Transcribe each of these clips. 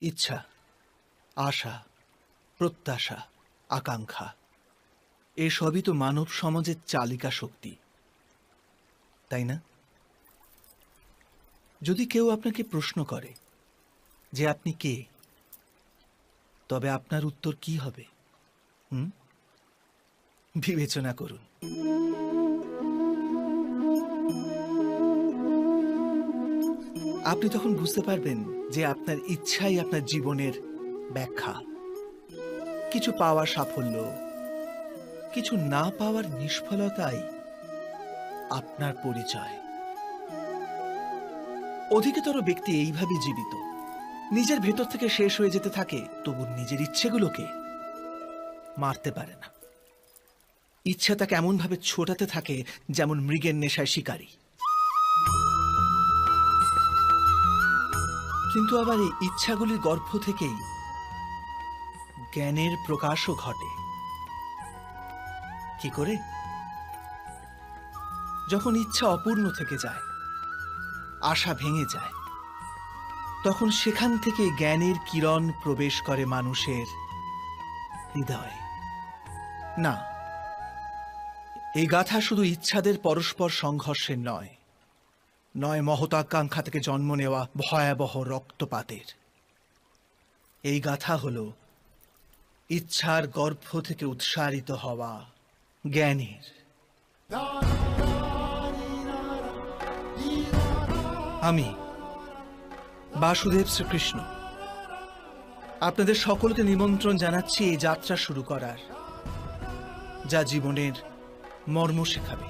ইচ্ছা, আশা, প্রত্যাশা, আকাঙ্ক্ষা এসবই তো মানব সমাজের চালিকা শক্তি, তাই না? যদি কেউ আপনাকে প্রশ্ন করে যে আপনি কে, তবে আপনার উত্তর কি হবে? বিবেচনা করুন। আপনি তখন বুঝতে পারবেন যে আপনার ইচ্ছাই আপনার জীবনের ব্যাখ্যা। কিছু পাওয়ার সাফল্য, কিছু না পাওয়ার নিষ্ফলতাই আপনার পরিচয়। অধিকতর ব্যক্তি এইভাবে জীবিত, নিজের ভেতর থেকে শেষ হয়ে যেতে থাকে, তবু নিজের ইচ্ছেগুলোকে মারতে পারে না। ইচ্ছা তাকে এমনভাবে ছোটাতে থাকে যেমন মৃগের নেশায় শিকারী। কিন্তু আবার এই ইচ্ছাগুলির গর্ভ থেকেই জ্ঞানের প্রকাশও ঘটে। কি করে? যখন ইচ্ছা অপূর্ণ থেকে যায়, আশা ভেঙে যায়, তখন সেখান থেকে জ্ঞানের কিরণ প্রবেশ করে মানুষের হৃদয়ে। না, এই গাথা শুধু ইচ্ছাদের পরস্পর সংঘর্ষের নয়, নয় মহতাকাঙ্ক্ষা থেকে জন্ম নেওয়া ভয়াবহ রক্তপাতের। এই গাথা হল ইচ্ছার গর্ভ থেকে উৎসারিত হওয়া জ্ঞানের। আমি বাসুদেব শ্রীকৃষ্ণ আপনাদের সকলকে নিমন্ত্রণ জানাচ্ছি এই যাত্রা শুরু করার, যা জীবনের মর্ম শেখাবে,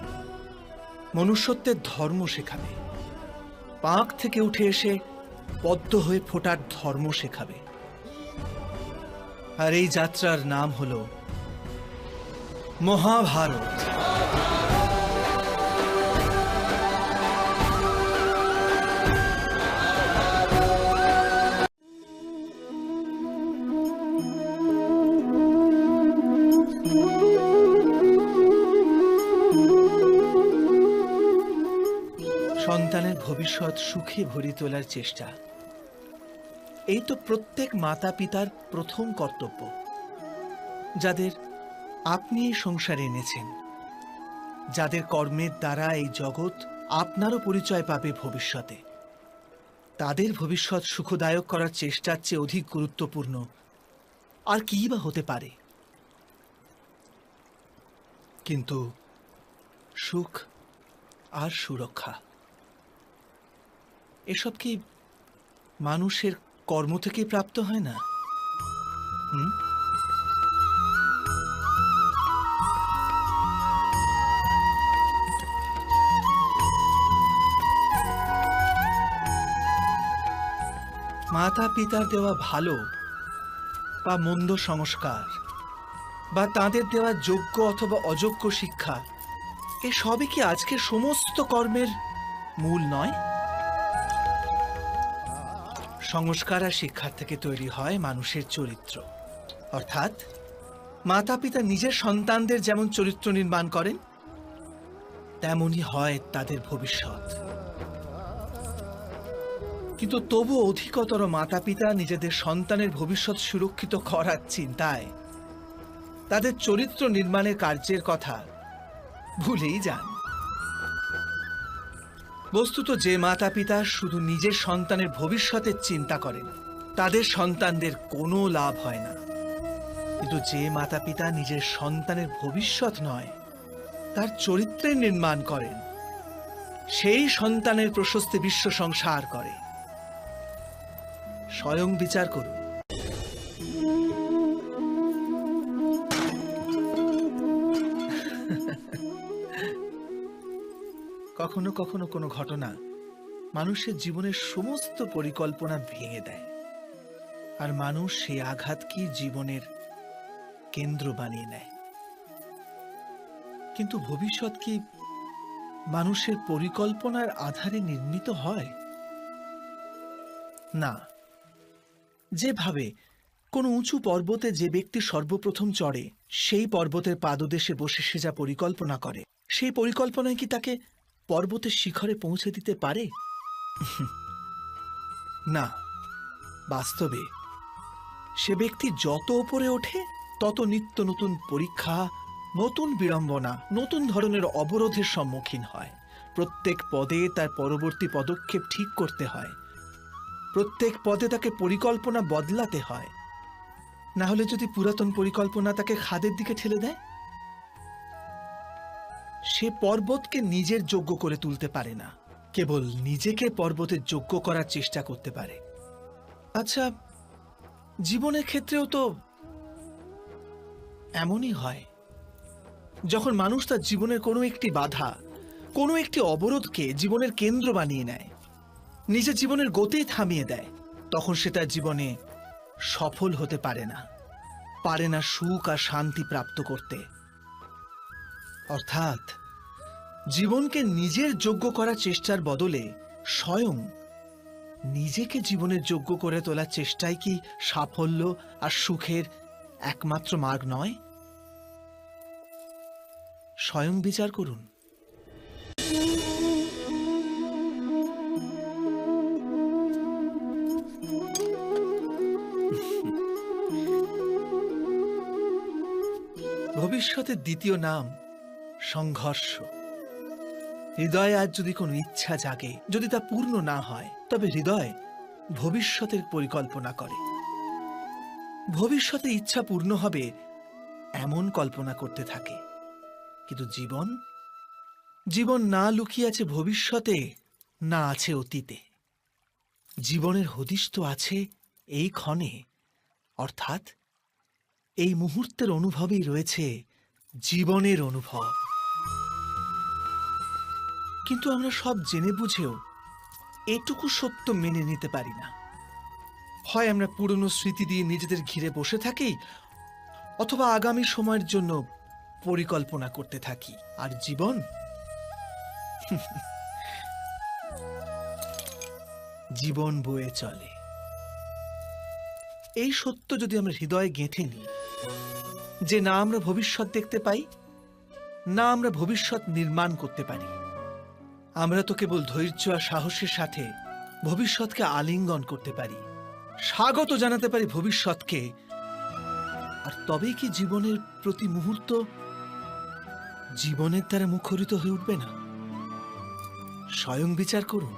মনুষ্যত্বের ধর্ম শেখাবে, পাঁক থেকে উঠে এসে পদ্ম হয়ে ফোটার ধর্ম শেখাবে। আর এই যাত্রার নাম হল মহাভারত। সন্তানের ভবিষ্যৎ সুখে ভরি তোলার চেষ্টা, এই তো প্রত্যেক মাতা পিতার প্রথম কর্তব্য, যাদের আপনি এই সংসারে এনেছেন, যাদের কর্মের দ্বারা এই জগৎ আপনারও পরিচয় পাবে ভবিষ্যতে। তাদের ভবিষ্যৎ সুখদায়ক করার চেষ্টার চেয়ে অধিক গুরুত্বপূর্ণ আর কি বা হতে পারে? কিন্তু সুখ আর সুরক্ষা এসব কি মানুষের কর্ম থেকেই প্রাপ্ত হয় না? মাতা পিতার দেওয়া ভালো বা মন্দ সংস্কার, বা তাঁদের দেওয়া যোগ্য অথবা অযোগ্য শিক্ষা, এসবই কি আজকের সমস্ত কর্মের মূল নয়? সংস্কার আর শিক্ষার থেকে তৈরি হয় মানুষের চরিত্র। অর্থাৎ মাতা পিতা নিজের সন্তানদের যেমন চরিত্র নির্মাণ করেন, তেমনই হয় তাদের ভবিষ্যৎ। কিন্তু তবু অধিকতর মাতা পিতা নিজেদের সন্তানের ভবিষ্যৎ সুরক্ষিত করার চিন্তায় তাদের চরিত্র নির্মাণের কার্যের কথা ভুলেই যান। বস্তুত যে মাতা পিতা শুধু নিজের সন্তানের ভবিষ্যতের চিন্তা করেন, তাদের সন্তানদের কোনো লাভ হয় না। কিন্তু যে মাতা পিতা নিজের সন্তানের ভবিষ্যৎ নয়, তার চরিত্রের নির্মাণ করেন, সেই সন্তানের প্রশস্তি বিশ্ব সংসার করে। স্বয়ং বিচার করুন। কখনো কখনো কোনো ঘটনা মানুষের জীবনের সমস্ত পরিকল্পনা ভেঙে দেয়, আর মানুষ সেই আঘাতকে জীবনের কেন্দ্র বানিয়ে নেয়। কিন্তু ভবিষ্যৎ কি মানুষের পরিকল্পনার আধারে নির্মিত হয়? না। যেভাবে কোনো উঁচু পর্বতে যে ব্যক্তি সর্বপ্রথম চড়ে, সেই পর্বতের পাদদেশে বসে সে যা পরিকল্পনা করে, সেই পরিকল্পনায় কি তাকে পর্বতের শিখরে পৌঁছে দিতে পারে? না। বাস্তবে সে ব্যক্তি যত ওপরে ওঠে তত নিত্য নতুন পরীক্ষা, নতুন বিড়ম্বনা, নতুন ধরনের অবরোধের সম্মুখীন হয়। প্রত্যেক পদে তার পরবর্তী পদক্ষেপ ঠিক করতে হয়, প্রত্যেক পদে তাকে পরিকল্পনা বদলাতে হয়। না হলে যদি পুরাতন পরিকল্পনা তাকে খাদের দিকে ঠেলে দেয়, সে পর্বতকে নিজের যোগ্য করে তুলতে পারে না, কেবল নিজেকে পর্বতের যোগ্য করার চেষ্টা করতে পারে। আচ্ছা, জীবনের ক্ষেত্রেও তো এমনই হয়। যখন মানুষ তার জীবনের কোনো একটি বাধা, কোনো একটি অবরোধকে জীবনের কেন্দ্র বানিয়ে নেয়, নিজের জীবনের গতি থামিয়ে দেয়, তখন সে তার জীবনে সফল হতে পারে না সুখ আর শান্তি প্রাপ্ত করতে। অর্থাৎ জীবনকে নিজের যোগ্য করার চেষ্টার বদলে স্বয়ং নিজেকে জীবনের যোগ্য করে তোলার চেষ্টাই কি সাফল্য আর সুখের একমাত্র মার্গ নয়? স্বয়ং বিচার করুন। ভবিষ্যতের দ্বিতীয় নাম সংঘর্ষ। হৃদয়ে আজ যদি কোনো ইচ্ছা জাগে, যদি তা পূর্ণ না হয়, তবে হৃদয় ভবিষ্যতের পরিকল্পনা করে। ভবিষ্যতে ইচ্ছা পূর্ণ হবে এমন কল্পনা করতে থাকে। কিন্তু জীবন না লুকিয়ে আছে ভবিষ্যতে, না আছে অতীতে। জীবনের হদিশ তো আছে এই ক্ষণে, অর্থাৎ এই মুহূর্তের অনুভবেই রয়েছে জীবনের অনুভব। কিন্তু আমরা সব জেনে বুঝেও এটুকু সত্য মেনে নিতে পারি না। হয় আমরা পুরনো স্মৃতি দিয়ে নিজেদের ঘিরে বসে থাকি, অথবা আগামী সময়ের জন্য পরিকল্পনা করতে থাকি। আর জীবন বয়ে চলে। এই সত্য যদি আমরা হৃদয়ে গেঁথে নিই যে না আমরা ভবিষ্যৎ দেখতে পাই, না আমরা ভবিষ্যৎ নির্মাণ করতে পারি, আমরা তো কেবল ধৈর্য আর সাহসের সাথে ভবিষ্যৎকে আলিঙ্গন করতে পারি, স্বাগত জানাতে পারি ভবিষ্যৎকে। আর তবেই কি জীবনের প্রতি মুহূর্ত জীবনের দ্বারা মুখরিত হয়ে উঠবে না? স্বয়ং বিচার করুন।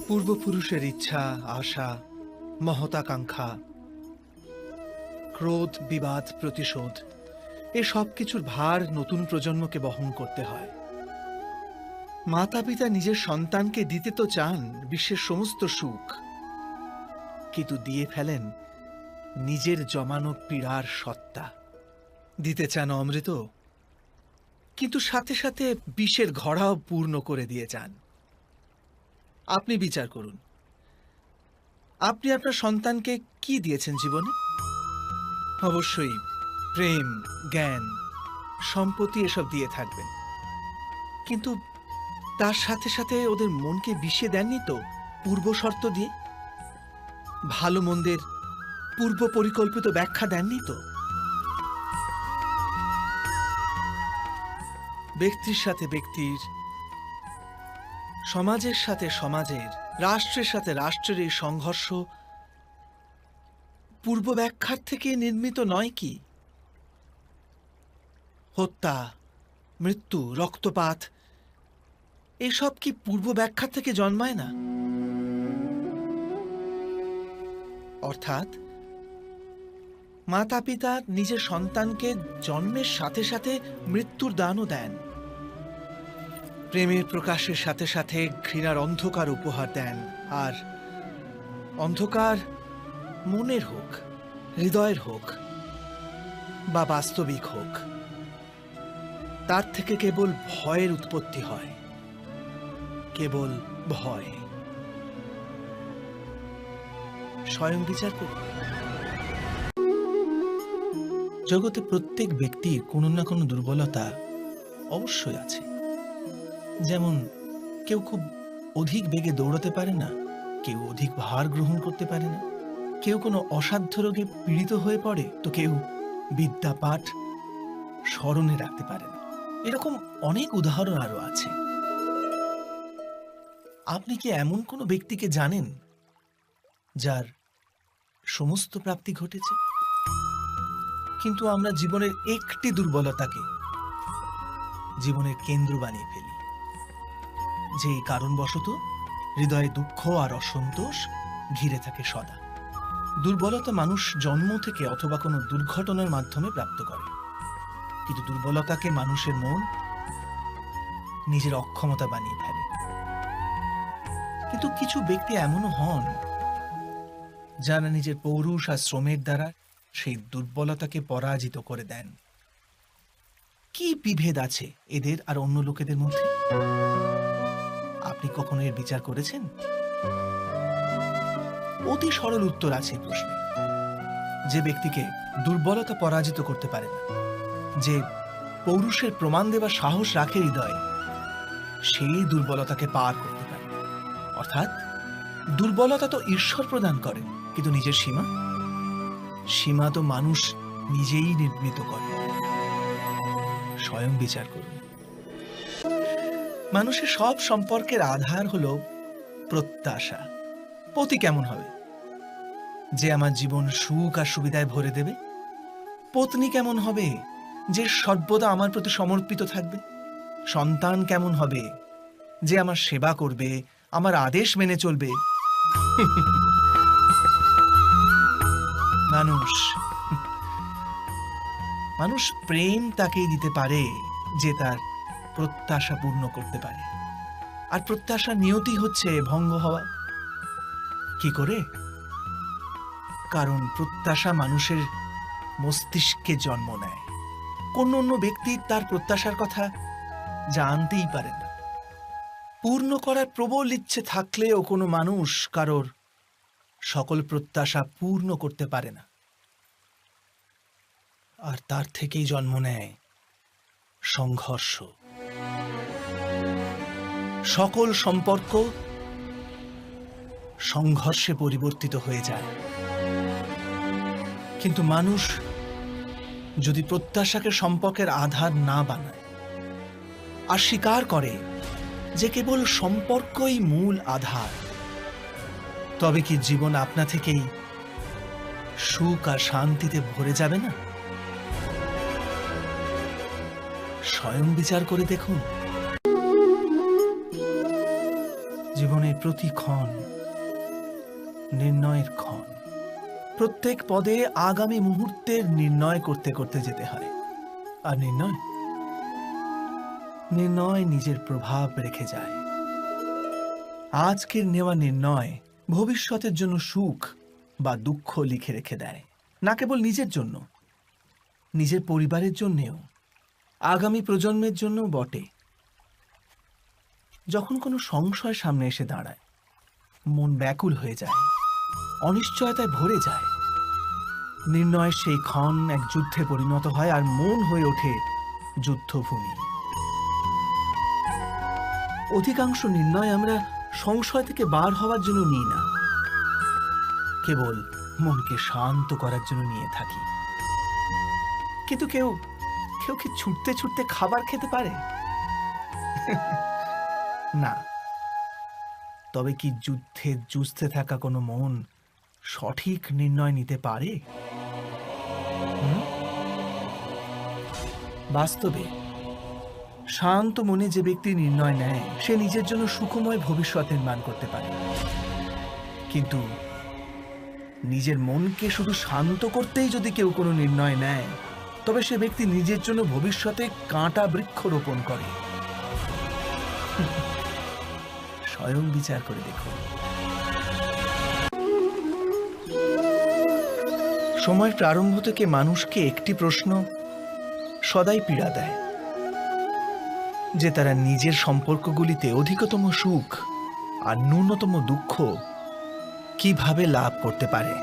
পূর্বপুরুষের ইচ্ছা, আশা, মহতাকাঙ্ক্ষা, ক্রোধ, বিবাদ, প্রতিশোধ, এ সব কিছুর ভার নতুন প্রজন্মকে বহন করতে হয়। মাতা পিতা নিজের সন্তানকে দিতে তো চান বিশ্বের সমস্ত সুখ, কিন্তু দিয়ে ফেলেন নিজের জমানো পীড়ার সত্তা। দিতে চান অমৃত, কিন্তু সাথে সাথে বিষের ঘড়াও পূর্ণ করে দিয়ে যান। আপনি বিচার করুন, আপনি আপনার সন্তানকে কি দিয়েছেন জীবনে? অবশ্যই প্রেম, জ্ঞান, সম্পত্তি এসব দিয়ে থাকবেন, কিন্তু তার সাথে সাথে ওদের মনকে বিষে দেননি তো পূর্ব শর্ত দিয়ে? ভালো মন্দের পূর্ব পরিকল্পিত ব্যাখ্যা দেননি তো? ব্যক্তির সাথে ব্যক্তির, সমাজের সাথে সমাজের, রাষ্ট্রের সাথে রাষ্ট্রের এই সংঘর্ষ পূর্ব ব্যাখ্যার থেকে নির্মিত নয় কি? হত্যা, মৃত্যু, রক্তপাত এসব কি পূর্ব ব্যাখ্যা থেকে জন্মায় না? অর্থাৎ মাতা পিতা নিজের সন্তানকে জন্মের সাথে সাথে মৃত্যুর দানও দেন, প্রেমের প্রকাশের সাথে সাথে ঘৃণার অন্ধকার উপহার দেন। আর অন্ধকার মনের হোক, হৃদয়ের হোক বা বাস্তবিক হোক, তার থেকে কেবল ভয়ের উৎপত্তি হয়, কেবল ভয়। স্বয়ং বিচার করুন। জগতে প্রত্যেক ব্যক্তির কোনো না কোনো দুর্বলতা অবশ্যই আছে। যেমন কেউ খুব অধিক বেগে দৌড়াতে পারে না, কেউ অধিক ভার গ্রহণ করতে পারে না, কেউ কোনো অসাধ্য রোগে পীড়িত হয়ে পড়ে, তো কেউ বিদ্যা পাঠ স্মরণে রাখতে পারে না। এরকম অনেক উদাহরণ আরো আছে। আপনি কি এমন কোনো ব্যক্তিকে জানেন যার সমস্ত প্রাপ্তি ঘটেছে? কিন্তু আমরা জীবনের একটি দুর্বলতাকে জীবনের কেন্দ্র বানিয়ে ফেলি, যে কারণবশত হৃদয়ে দুঃখ আর অসন্তোষ ঘিরে থাকে সদা। দুর্বলতা মানুষ জন্ম থেকে অথবা কোনো দুর্ঘটনার মাধ্যমে প্রাপ্ত করে, কিন্তু দুর্বলতাকে মানুষের মন নিজের অক্ষমতা বানিয়ে ফেলে। কিন্তু কিছু ব্যক্তি এমনও হন যারা নিজের পৌরুষ আর শ্রমের দ্বারা সেই দুর্বলতাকে পরাজিত করে দেন। কি বিভেদ আছে এদের আর অন্য লোকেদের মধ্যে? আপনি কখনো এর বিচার করেছেন? অতি সরল উত্তর আছে প্রশ্নে। যে ব্যক্তিকে দুর্বলতা পরাজিত করতে পারে না, যে পৌরুষের প্রমাণ দেবার সাহস রাখে হৃদয়ে, সেই দুর্বলতাকে পার করতে পারে। অর্থাৎ দুর্বলতা তো ঈশ্বর প্রদান করে, কিন্তু নিজের সীমা তো মানুষ নিজেই নির্মিত করে। স্বয়ং বিচার করুন। মানুষের সব সম্পর্কের আধার হলো প্রত্যাশা। পতি কেমন হবে? যে আমার জীবন সুখ আর সুবিধায় ভরে দেবে। পত্নী কেমন হবে? যে সর্বদা আমার প্রতি সমর্পিত থাকবে। সন্তান কেমন হবে? যে আমার সেবা করবে, আমার আদেশ মেনে চলবে। মানুষ প্রেম তাকেই দিতে পারে যে তার প্রত্যাশা পূর্ণ করতে পারে। আর প্রত্যাশার নিয়তি হচ্ছে ভঙ্গ হওয়া। কি করে? কারণ প্রত্যাশা মানুষের মস্তিষ্কে জন্ম নেয়। কোন অন্য ব্যক্তি তার প্রত্যাশার কথা জানতেই পারে না। পূর্ণ করার প্রবল ইচ্ছে থাকলেও কোনো মানুষ কারোর সকল প্রত্যাশা পূর্ণ করতে পারে না। আর তার থেকেই জন্ম নেয় সংঘর্ষ। সকল সম্পর্ক সংঘর্ষে পরিবর্তিত হয়ে যায়। কিন্তু মানুষ যদি প্রত্যাশাকে সম্পর্কের আধার না বানায় আর স্বীকার করে যে কেবল সম্পর্কই মূল আধার, তবে কি জীবন আপনা থেকেই সুখ আর শান্তিতে ভরে যাবে না? স্বয়ং বিচার করে দেখুন। জীবনের প্রতি ক্ষণ নির্ণয়ের ক্ষণ। প্রত্যেক পদে আগামী মুহূর্তের নির্ণয় করতে করতে যেতে হয়। আর নির্ণয় নিজের প্রভাব রেখে যায়। আজকের নেওয়া নির্ণয় ভবিষ্যতের জন্য সুখ বা দুঃখ লিখে রেখে দেয়। না কেবল নিজের জন্য, নিজের পরিবারের জন্যেও, আগামী প্রজন্মের জন্য বটে। যখন কোনো সংশয় সামনে এসে দাঁড়ায়, মন ব্যাকুল হয়ে যায়, অনিশ্চয়তায় ভরে যায়। নির্ণয়ের সেই ক্ষণ এক যুদ্ধে পরিণত হয়, আর মন হয়ে ওঠে যুদ্ধভূমি। অধিকাংশ নির্ণয় আমরা সংশয় থেকে বার হওয়ার জন্য নিই না, কেবল মনকে শান্ত করার জন্য নিয়ে থাকি। কিন্তু কেউ কি ছুটতে ছুটতে খাবার খেতে পারে? না। তবে কি যুদ্ধে যুঝতে থাকা কোনো মন সঠিক নির্ণয় নিতে পারে? বাস্তবে শান্ত মনে যে ব্যক্তি নির্ণয় নেয়, সে নিজের জন্য সুখময় ভবিষ্যৎ নির্মাণ করতে পারে। কিন্তু নিজের মনকে শুধু শান্ত করতেই যদি কেউ কোনো নির্ণয় নেয়, তবে সে ব্যক্তি নিজের জন্য ভবিষ্যতে কাঁটা বৃক্ষ রোপণ করে। স্বয়ং বিচার করে দেখুন। সময়ের প্রারম্ভ থেকে মানুষকে একটি প্রশ্ন সদাই পীড়া দেয়, যে তারা নিজের সম্পর্কগুলিতে অধিকতম সুখ আর ন্যূনতম দুঃখ কিভাবে লাভ করতে পারে।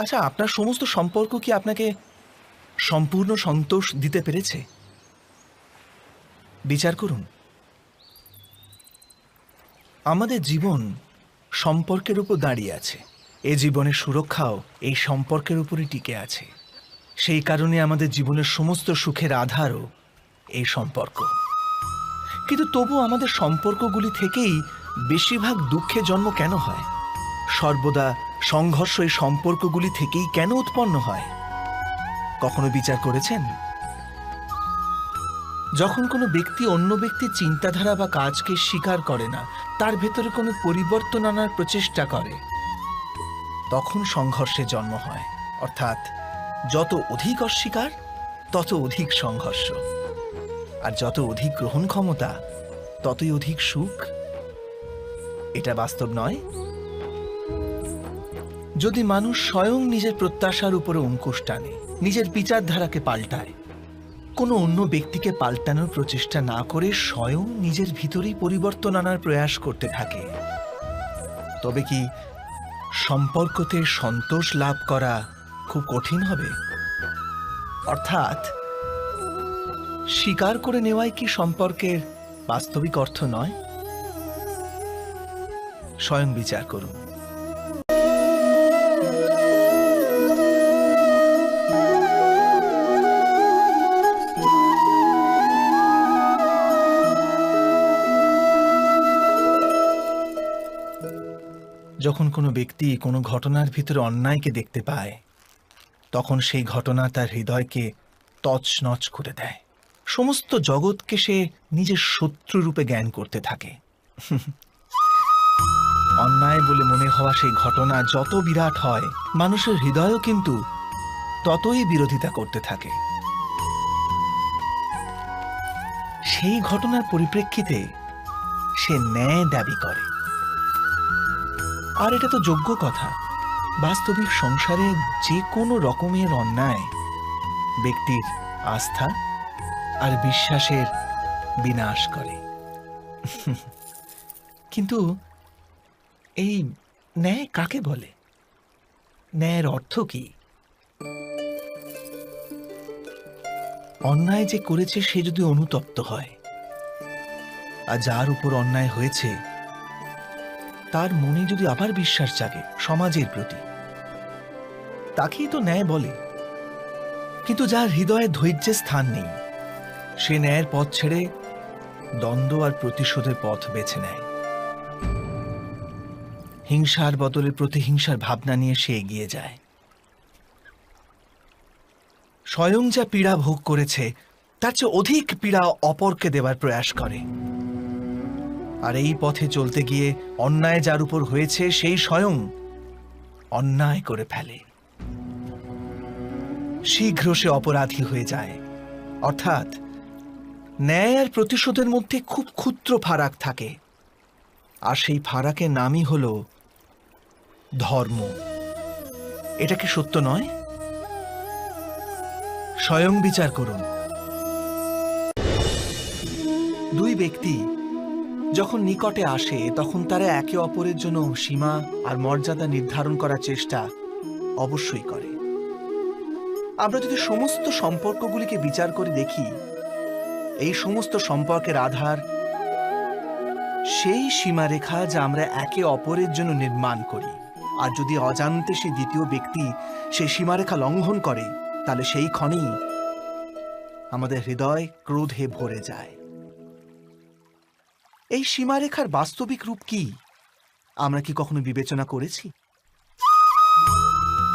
আচ্ছা, আপনার সমস্ত সম্পর্ক কি আপনাকে সম্পূর্ণ সন্তোষ দিতে পেরেছে? বিচার করুন। আমাদের জীবন সম্পর্কের উপর দাঁড়িয়ে আছে। এ জীবনের সুরক্ষাও এই সম্পর্কের উপরই টিকে আছে। সেই কারণে আমাদের জীবনের সমস্ত সুখের আধারও এই সম্পর্ক। কিন্তু তবু আমাদের সম্পর্কগুলি থেকেই বেশিরভাগ দুঃখের জন্ম কেন হয়? সর্বদা সংঘর্ষ এই সম্পর্কগুলি থেকেই কেন উৎপন্ন হয়? কখনো বিচার করেছেন? যখন কোনো ব্যক্তি অন্য ব্যক্তির চিন্তাধারা বা কাজকে স্বীকার করে না, তার ভেতরে কোনো পরিবর্তন আনার প্রচেষ্টা করে, তখন সংঘর্ষের জন্ম হয়। অর্থাৎ যত অধিক অস্বীকার, তত অধিক সংঘর্ষ। আর যত অধিক গ্রহণ ক্ষমতা, ততই অধিক সুখ। এটা বাস্তব নয়? যদি মানুষ স্বয়ং নিজের প্রত্যাশার উপরে অঙ্কুশ টানে, নিজের বিচারধারাকে পাল্টায়, কোনো অন্য ব্যক্তিকে পাল্টানোর প্রচেষ্টা না করে স্বয়ং নিজের ভিতরেই পরিবর্তন আনার প্রয়াস করতে থাকে, তবে কি সম্পর্কতে সন্তোষ লাভ করা খুব কঠিন হবে? অর্থাৎ স্বীকার করে নেওয়াই কি সম্পর্কের বাস্তবিক অর্থ নয়? স্বয়ং বিচার করুন। যখন কোনো ব্যক্তি কোনো ঘটনার ভিতরে অন্যায়কে দেখতে পায়, তখন সেই ঘটনা তার হৃদয়কে তছনছ করে দেয়। সমস্ত জগৎকে সে নিজের শত্রু রূপে জ্ঞান করতে থাকে। অন্যায় বলে মনে হওয়া সেই ঘটনা যত বিরাট হয়, মানুষের হৃদয়ও কিন্তু ততই বিরোধিতা করতে থাকে। সেই ঘটনার পরিপ্রেক্ষিতে সে ন্যায় দাবি করে। আর এটা তো যোগ্য কথা। বাস্তবিক সংসারে যে কোনো রকমের অন্যায় ব্যক্তির আস্থা আর বিশ্বাসের বিনাশ করে। কিন্তু এই ন্যায় কাকে বলে? ন্যায়ের অর্থ কি? অন্যায় যে করেছে সে যদি অনুতপ্ত হয়, আর যার উপর অন্যায় হয়েছে তার মনে যদি আবার বিশ্বাস জাগে সমাজের প্রতি, তাকেই তো ন্যায় বলে। কিন্তু যার হৃদয়ে ধৈর্যের স্থান নেই, সে ন্যায়ের পথ ছেড়ে দ্বন্দ্ব আর প্রতিশোধের পথ বেছে নেয়। হিংসার বদলে প্রতিহিংসার ভাবনা নিয়ে সে এগিয়ে যায়। স্বয়ং যা পীড়া ভোগ করেছে তার চেয়ে অধিক পীড়া অপরকে দেবার প্রয়াস করে। আর এই পথে চলতে গিয়ে অন্যায় যার উপর হয়েছে সেই স্বয়ং অন্যায় করে ফেলে। শীঘ্র সে অপরাধী হয়ে যায়। অর্থাৎ ন্যায় আর প্রতিশোধের মধ্যে খুব ক্ষুদ্র ফারাক থাকে, আর সেই ফারাকের নামই হল ধর্ম। এটা কি সত্য নয়? স্বয়ং বিচার করুন। দুই ব্যক্তি যখন নিকটে আসে তখন তারা একে অপরের জন্য সীমা আর মর্যাদা নির্ধারণ করার চেষ্টা অবশ্যই করে। আমরা যদি সমস্ত সম্পর্কগুলিকে বিচার করে দেখি, এই সমস্ত সম্পর্কের আধার সেই সীমারেখা যা আমরা একে অপরের জন্য নির্মাণ করি। আর যদি অজান্তে সেই দ্বিতীয় ব্যক্তি সেই সীমারেখা লঙ্ঘন করে, তাহলে সেই ক্ষণেই আমাদের হৃদয় ক্রোধে ভরে যায়। এই সীমারেখার বাস্তবিক রূপ কি আমরা কি কখনো বিবেচনা করেছি?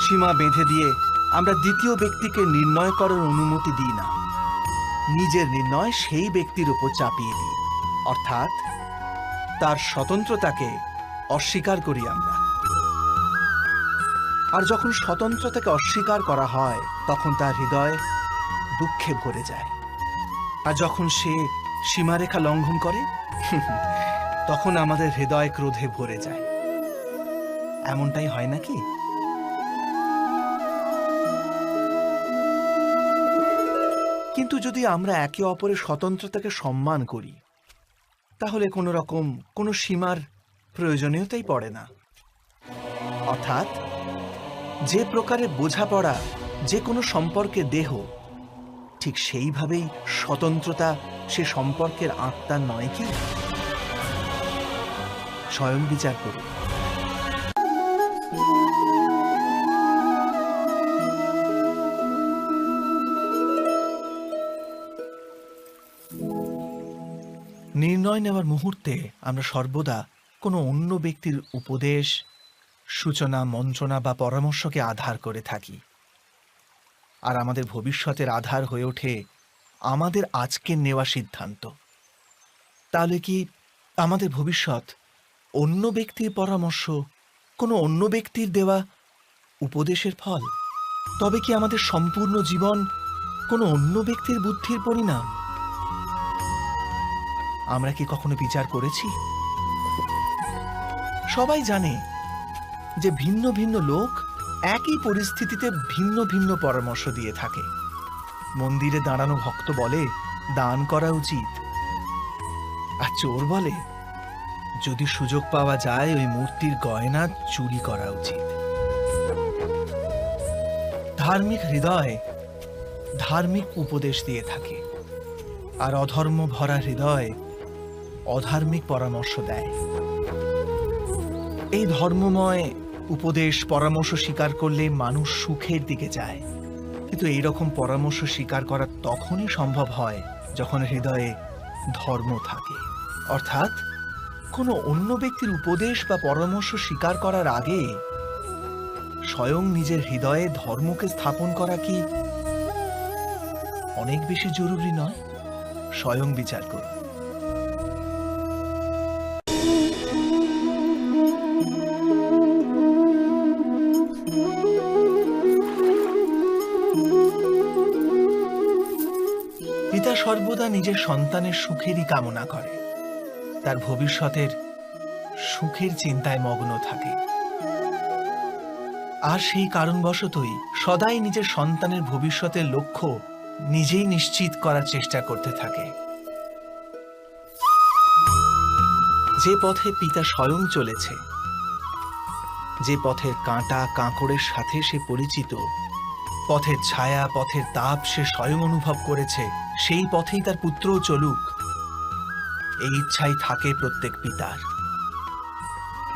সীমা বেঁধে দিয়ে আমরা দ্বিতীয় ব্যক্তিকে নির্ণয় করার অনুমতি দিই না, নিজের নির্ণয় সেই ব্যক্তির উপর চাপিয়ে দিই। অর্থাৎ তার স্বতন্ত্রতাকে অস্বীকার করি আমরা। আর যখন স্বতন্ত্রতাকে অস্বীকার করা হয় তখন তার হৃদয় দুঃখে ভরে যায়। আর যখন সে সীমারেখা লঙ্ঘন করে তখন আমাদের হৃদয় ক্রোধে ভরে যায়। এমনটাই হয় নাকি? কিন্তু যদি আমরা একে অপরের স্বতন্ত্রতাকে সম্মান করি, তাহলে কোনো সীমার প্রয়োজনীয়তাই পড়ে না। অর্থাৎ যে প্রকারে বোঝাপড়া যে কোনো সম্পর্কের দেহ, ঠিক সেইভাবেই স্বতন্ত্রতা সে সম্পর্কের আত্মা নয় কি? স্বয়ং বিচার করুন। নির্ণয় নেওয়ার মুহূর্তে আমরা সর্বদা কোনো অন্য ব্যক্তির উপদেশ, সূচনা, মন্ত্রণা বা পরামর্শকে আধার করে থাকি। আর আমাদের ভবিষ্যতের আধার হয়ে ওঠে আমাদের আজকের নেওয়া সিদ্ধান্ত। তাহলে কি আমাদের ভবিষ্যৎ অন্য ব্যক্তির পরামর্শ, কোনো অন্য ব্যক্তির দেওয়া উপদেশের ফল? তবে কি আমাদের সম্পূর্ণ জীবন কোনো অন্য ব্যক্তির বুদ্ধির পরিণাম? আমরা কি কখনো বিচার করেছি? সবাই জানে যে ভিন্ন ভিন্ন লোক একই পরিস্থিতিতে ভিন্ন ভিন্ন পরামর্শ দিয়ে থাকে। মন্দিরে দাঁড়ানো ভক্ত বলে দান করা উচিত, আর চোর বলে যদি সুযোগ পাওয়া যায় ওই মূর্তির গয়না চুরি করা উচিত। ধার্মিক হৃদয় ধার্মিক উপদেশ দিয়ে থাকে, আর অধর্ম ভরা হৃদয় অধার্মিক পরামর্শ দেয়। এই ধর্মময় উপদেশ পরামর্শ স্বীকার করলে মানুষ সুখের দিকে যায়। কিন্তু এইরকম পরামর্শ স্বীকার করা তখনই সম্ভব হয় যখন হৃদয়ে ধর্ম থাকে। অর্থাৎ কোনো অন্য ব্যক্তির উপদেশ বা পরামর্শ স্বীকার করার আগে স্বয়ং নিজের হৃদয়ে ধর্মকে স্থাপন করা কি অনেক বেশি জরুরি নয়? স্বয়ং বিচার করুন। পিতা সর্বদা নিজের সন্তানের সুখেরই কামনা করে, তার ভবিষ্যতের সুখের চিন্তায় মগ্ন থাকে। আর সেই কারণবশতই সদাই নিজের সন্তানের ভবিষ্যতের লক্ষ্য নিজেই নিশ্চিত করার চেষ্টা করতে থাকে। যে পথে পিতা স্বয়ং চলেছে, যে পথের কাঁটা কাঁকড়ের সাথে সে পরিচিত, পথের ছায়া পথের তাপ সে স্বয়ং অনুভব করেছে, সেই পথেই তার পুত্রও চলুক, এই ইচ্ছাই থাকে প্রত্যেক পিতার।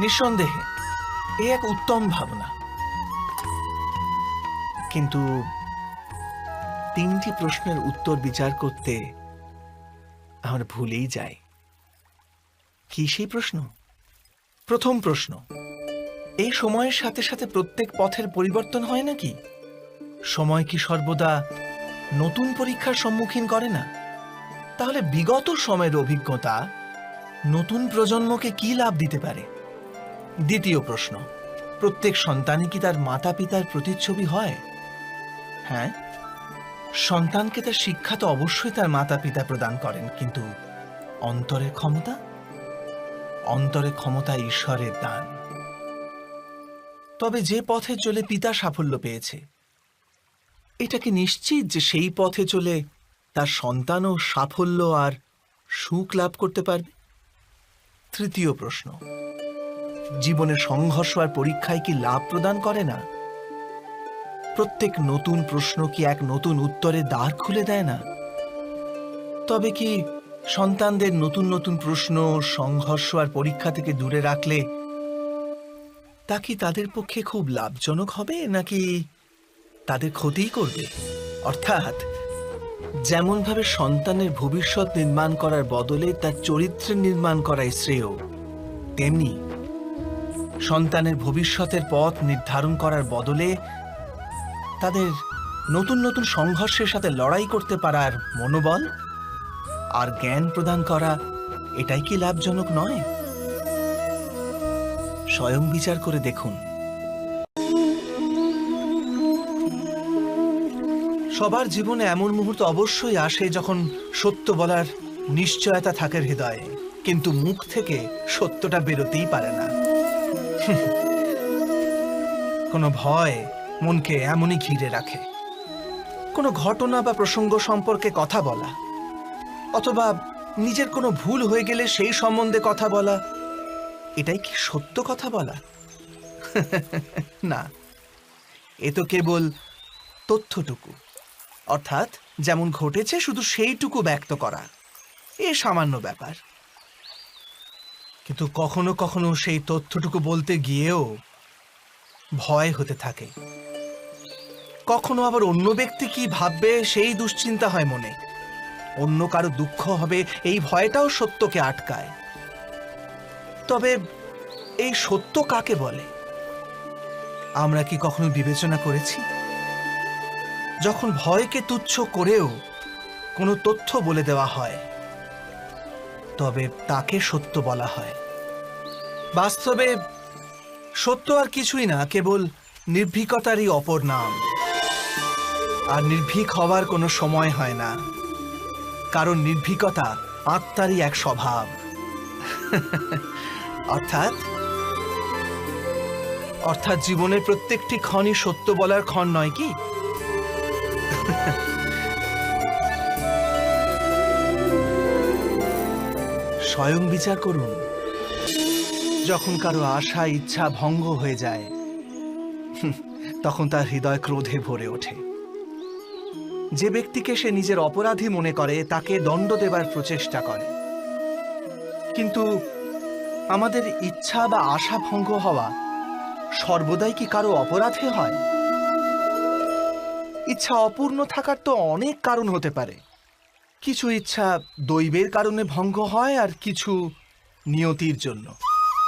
নিঃসন্দেহে এ এক উত্তম ভাবনা। কিন্তু তিনটি প্রশ্নের উত্তর বিচার করতে আমরা ভুলেই যাই। কি সেই প্রশ্ন? প্রথম প্রশ্ন, এই সময়ের সাথে সাথে প্রত্যেক পথের পরিবর্তন হয় নাকি? সময় কি সর্বদা নতুন পরীক্ষার সম্মুখীন করে না, তাহলে বিগত সময়ের অভিজ্ঞতা নতুন প্রজন্মকে কি লাভ দিতে পারে? দ্বিতীয় প্রশ্ন, প্রত্যেক সন্তানই কি তার মাতা পিতার প্রতিচ্ছবি হয়? হ্যাঁ, সন্তানকে তার শিক্ষা তো অবশ্যই তার মাতা পিতা প্রদান করেন, কিন্তু অন্তরের ক্ষমতা ঈশ্বরের দান। তবে যে পথে চলে পিতা সাফল্য পেয়েছে, এটা কি নিশ্চিত যে সেই পথে চলে তার সন্তানও সাফল্য আর সুখ লাভ করতে পারবে? তৃতীয় প্রশ্ন, জীবনে সংঘর্ষ আর পরীক্ষায় কি লাভ প্রদান করে না? প্রত্যেক নতুন প্রশ্ন কি এক নতুন উত্তরের দ্বার খুলে দেয় না? তবে কি সন্তানদের নতুন নতুন প্রশ্ন, সংঘর্ষ আর পরীক্ষা থেকে দূরে রাখলে তা কি তাদের পক্ষে খুব লাভজনক হবে, নাকি তাদের ক্ষতিই করবে? অর্থাৎ যেমনভাবে সন্তানের ভবিষ্যৎ নির্মাণ করার বদলে তার চরিত্রের নির্মাণ করাই শ্রেয়, তেমনি সন্তানের ভবিষ্যতের পথ নির্ধারণ করার বদলে তাদের নতুন নতুন সংঘর্ষের সাথে লড়াই করতে পারার মনোবল আর জ্ঞান প্রদান করা, এটাই কি লাভজনক নয়? স্বয়ং বিচার করে দেখুন। সবার জীবনে এমন মুহূর্ত অবশ্যই আসে যখন সত্য বলার নিশ্চয়তা থাকে হৃদয়ে, কিন্তু মুখ থেকে সত্যটা বেরোতেই পারে না। কোনো ভয় মনকে এমনই ঘিরে রাখে। কোনো ঘটনা বা প্রসঙ্গ সম্পর্কে কথা বলা, অথবা নিজের কোনো ভুল হয়ে গেলে সেই সম্বন্ধে কথা বলা, এটাই কি সত্য কথা বলা? না, এ তো কেবল তথ্যটুকু, অর্থাৎ যেমন ঘটেছে শুধু সেইটুকু ব্যক্ত করা, এ সামান্য ব্যাপার। কিন্তু কখনো কখনো সেই তথ্যটুকু বলতে গিয়েও ভয় হতে থাকে। কখনো আবার অন্য ব্যক্তি কি ভাববে সেই দুশ্চিন্তা হয় মনে। অন্য কারো দুঃখ হবে এই ভয়টাও সত্যকে আটকায়। তবে এই সত্য কাকে বলে আমরা কি কখনো বিবেচনা করেছি? যখন ভয়কে তুচ্ছ করেও কোনো তথ্য বলে দেওয়া হয়, তবে তাকে সত্য বলা হয়। বাস্তবে সত্য আর কিছুই না, কেবল নির্ভীকতারই অপর নাম। আর নির্ভীক হওয়ার কোনো সময় হয় না, কারণ নির্ভীকতা আত্মারই এক স্বভাব। অর্থাৎ জীবনের প্রত্যেকটি ক্ষণই সত্য বলার ক্ষণ নয় কি? স্বয়ং বিচার করুন। যখন কারো আশা ইচ্ছা ভঙ্গ হয়ে যায়, তখন তার হৃদয় ক্রোধে ভরে ওঠে। যে ব্যক্তিকে সে নিজের অপরাধী মনে করে তাকে দণ্ড দেবার প্রচেষ্টা করে। কিন্তু আমাদের ইচ্ছা বা আশা ভঙ্গ হওয়া সর্বদাই কি কারো অপরাধে হয়? ইচ্ছা অপূর্ণ থাকার তো অনেক কারণ হতে পারে। কিছু ইচ্ছা দৈবের কারণে ভঙ্গ হয়, আর কিছু নিয়তির জন্য।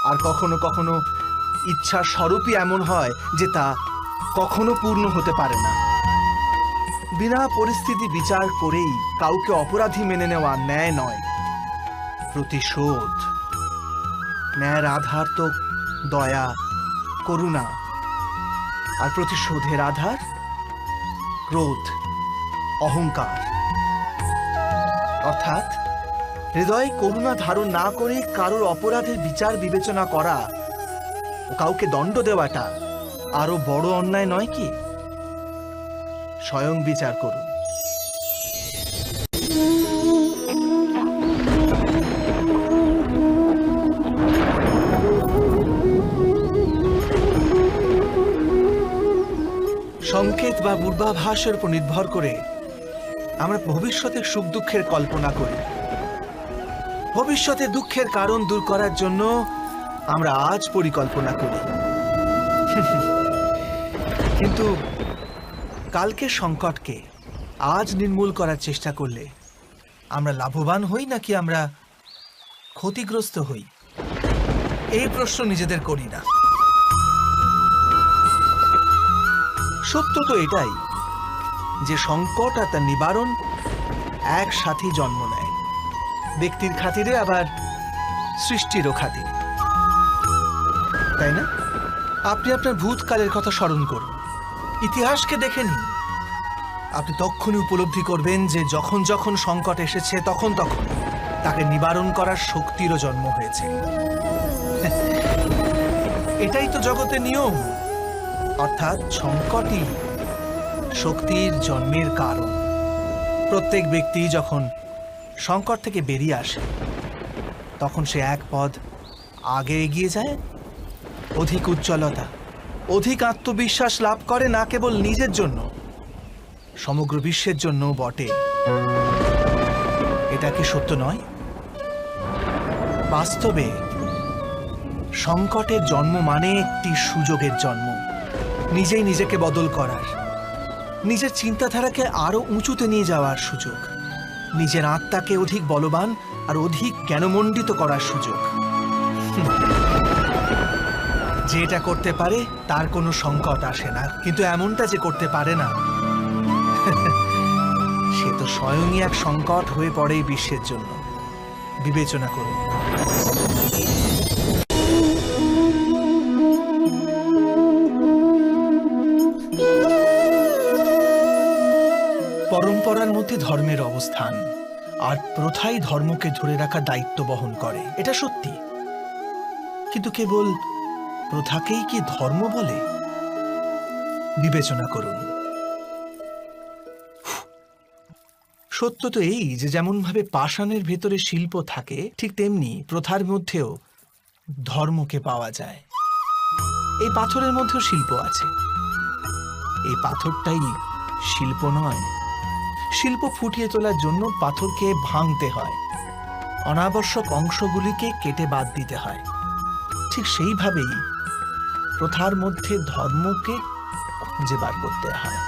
আর কখনো কখনো ইচ্ছার স্বরূপই এমন হয় যে তা কখনো পূর্ণ হতে পারে না। বিনা পরিস্থিতি বিচার করেই কাউকে অপরাধী মেনে নেওয়া ন্যায় নয়, প্রতিশোধ। ন্যায়ের আধার তো দয়া, করুণা, আর প্রতিশোধের আধার ক্রোধ, অহংকার। অর্থাৎ হৃদয়ে করুণা ধারণ না করে কারোর অপরাধের বিচার বিবেচনা করা ও কাউকে দণ্ড দেওয়াটা আরো বড় অন্যায় নয় কি? স্বয়ং বিচার করুন। সংকেত বা পূর্বাভাসের উপর নির্ভর করে আমরা ভবিষ্যতের সুখ দুঃখের কল্পনা করি। ভবিষ্যতে দুঃখের কারণ দূর করার জন্য আমরা আজ পরিকল্পনা করি। কিন্তু কালকের সংকটকে আজ নির্মূল করার চেষ্টা করলে আমরা লাভবান হই নাকি আমরা ক্ষতিগ্রস্ত হই? এই প্রশ্ন নিজেদের করি না। সত্য তো এটাই যে সংকট আর তার নিবারণ একসাথেই জন্ম নেয়, ব্যক্তির খাতিরে আবার সৃষ্টিরও খাতিরে, তাই না? আপনি আপনার ভূতকালের কথা স্মরণ করুন, ইতিহাসকে দেখে নিন। আপনি তখনই উপলব্ধি করবেন যে যখন যখন সংকট এসেছে তখন তখন তাকে নিবারণ করার শক্তিরও জন্ম হয়েছে। এটাই তো জগতের নিয়ম, অর্থাৎ সংকটই শক্তির জন্মের কারণ। প্রত্যেক ব্যক্তি যখন সংকট থেকে বেরিয়ে আসে তখন সে এক পদ আগে এগিয়ে যায়, অধিক উজ্জ্বলতা, অধিক আত্মবিশ্বাস লাভ করে, না কেবল নিজের জন্য, সমগ্র বিশ্বের জন্য বটে। এটা কি সত্য নয়? বাস্তবে সংকটের জন্ম মানে একটি সুযোগের জন্ম, নিজেই নিজেকে বদল করার, নিজের চিন্তাধারাকে আরো উঁচুতে নিয়ে যাওয়ার সুযোগ, নিজের আত্মাকে অধিক বলবান আর অধিক জ্ঞানমণ্ডিত করার সুযোগ। যে এটা করতে পারে তার কোনো সংকট আসে না, কিন্তু এমনটা যে করতে পারে না সে তো স্বয়ংই এক সংকট হয়ে পড়ে বিশ্বের জন্য। বিবেচনা করুন। পরম্পরার মধ্যে ধর্মের অবস্থান, আর প্রথাই ধর্মকে ধরে রাখার দায়িত্ব বহন করে, এটা সত্যি। কিন্তু কেবল প্রথাকেই কি ধর্ম বলে? বিবেচনা করুন। সত্য তো এই যে যেমন ভাবে পাষাণের ভেতরে শিল্প থাকে, ঠিক তেমনি প্রথার মধ্যেও ধর্মকে পাওয়া যায়। এই পাথরের মধ্যেও শিল্প আছে। এই পাথরটাই শিল্প নয়। শিল্প ফুটিয়ে তোলার জন্য পাথরকে ভাঙতে হয়, অনাবশ্যক অংশগুলিকে কেটে বাদ দিতে হয়। ঠিক সেইভাবেই প্রথার মধ্যে ধর্মকে খুঁজে বার করতে হয়।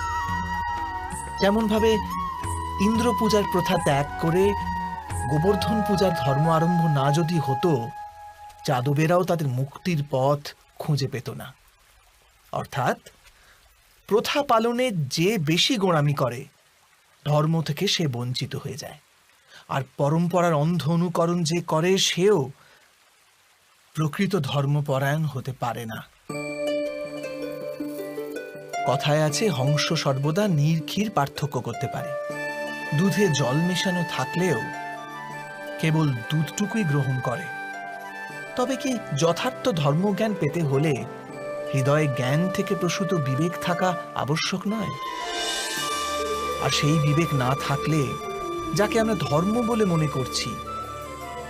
যেমন ভাবে ইন্দ্র পূজার প্রথা ত্যাগ করে গোবর্ধন পূজার ধর্ম আরম্ভ না যদি হতো, যাদবেরাও তাদের মুক্তির পথ খুঁজে পেত না। অর্থাৎ প্রথা পালনে যে বেশি গোঁড়ামি করে, ধর্ম থেকে সে বঞ্চিত হয়ে যায়। আর পরম্পরার অন্ধ অনুকরণ যে করে, সেও প্রকৃত ধর্মপরায়ণ হতে পারে না। কথায় আছে, হংস সর্বদা নীর ক্ষীর পার্থক্য করতে পারে। দুধে জল মেশানো থাকলেও কেবল দুধটুকুই গ্রহণ করে। তবে কি যথার্থ ধর্মজ্ঞান পেতে হলে হৃদয়ে জ্ঞান থেকে প্রসূত বিবেক থাকা আবশ্যক নয়? আর সেই বিবেক না থাকলে যাকে আমরা ধর্ম বলে মনে করছি,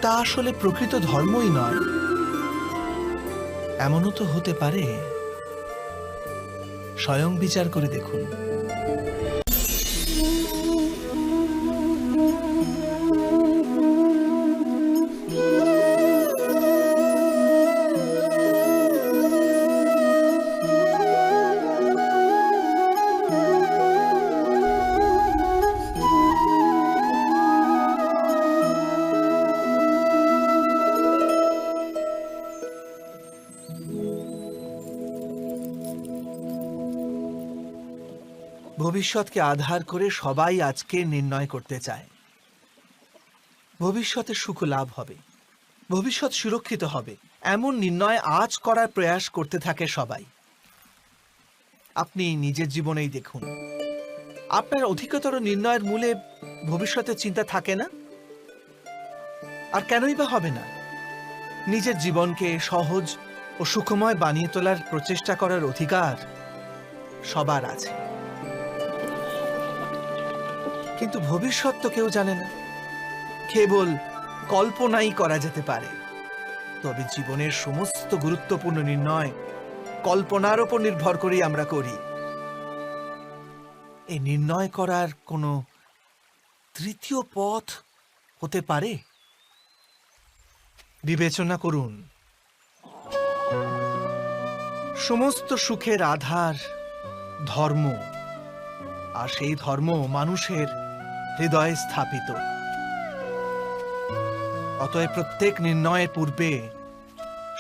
তা আসলে প্রকৃত ধর্মই নয়। এমনও তো হতে পারে। স্বয়ং বিচার করে দেখুন। ভবিষ্যৎকে আধার করে সবাই আজকে নির্ণয় করতে চায়। ভবিষ্যতে সুখ লাভ হবে, ভবিষ্যৎ সুরক্ষিত হবে, এমন নির্ণয় আজ করার প্রয়াস করতে থাকে সবাই। আপনি নিজের জীবনেই দেখুন, আপনার অধিকতর নির্ণয়ের মূলে ভবিষ্যতের চিন্তা থাকে না। আর কেনই বা হবে না? নিজের জীবনকে সহজ ও সুখময় বানিয়ে তোলার প্রচেষ্টা করার অধিকার সবার আছে। কিন্তু ভবিষ্যৎ তো কেউ জানে না, কেবল কল্পনাই করা যেতে পারে। তবে জীবনের সমস্ত গুরুত্বপূর্ণ নির্ণয় কল্পনার উপর নির্ভর করেই আমরা করি। এই নির্ণয় করার কোনো তৃতীয় পথ হতে পারে? বিবেচনা করুন। সমস্ত সুখের আধার ধর্ম, আর সেই ধর্ম মানুষের হৃদয়ে স্থাপিত। অতএব প্রত্যেক নির্ণয়ের পূর্বে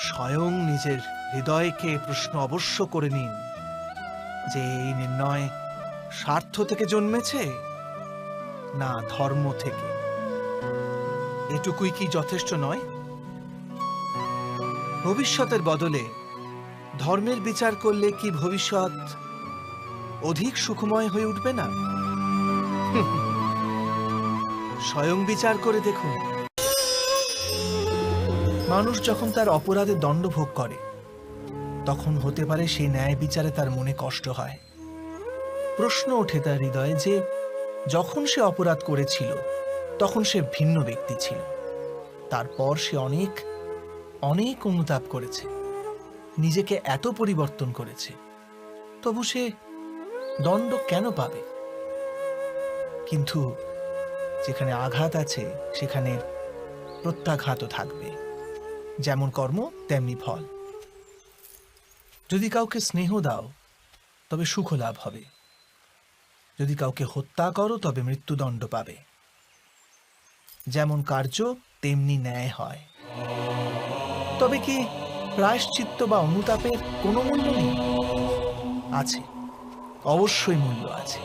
স্বয়ং নিজের হৃদয়কে প্রশ্ন অবশ্য করে নিন যে এই নির্ণয় স্বার্থ থেকে জন্মেছে না ধর্ম থেকে? এটুকুই কি যথেষ্ট নয়? ভবিষ্যতের বদলে ধর্মের বিচার করলে কি ভবিষ্যৎ অধিক সুখময় হয়ে উঠবে না? স্বয়ং বিচার করে দেখুন। মানুষ যখন তার অপরাধে দণ্ড ভোগ করে তখন হতে পারে সেই ন্যায় বিচারে তার মনে কষ্ট হয়। প্রশ্ন ওঠে তার হৃদয়ে যে যখন সে অপরাধ করেছিল তখন সে ভিন্ন ব্যক্তি ছিল, তারপর সে অনেক অনেক অনুতাপ করেছে, নিজেকে এত পরিবর্তন করেছে, তবু সে দণ্ড কেন পাবে? কিন্তু যেখানে আঘাত আছে সেখানে প্রত্যাঘাতও থাকবে। যেমন কর্ম তেমনি ফল। যদি কাউকে স্নেহ দাও তবে সুখ লাভ হবে, যদি কাউকে হত্যা করো তবে মৃত্যুদণ্ড পাবে। যেমন কার্য তেমনি ন্যায় হয়। তবে কি প্রায়শ্চিত্ত বা অনুতাপের কোনো মূল্য নেই? আছে, অবশ্যই মূল্য আছে।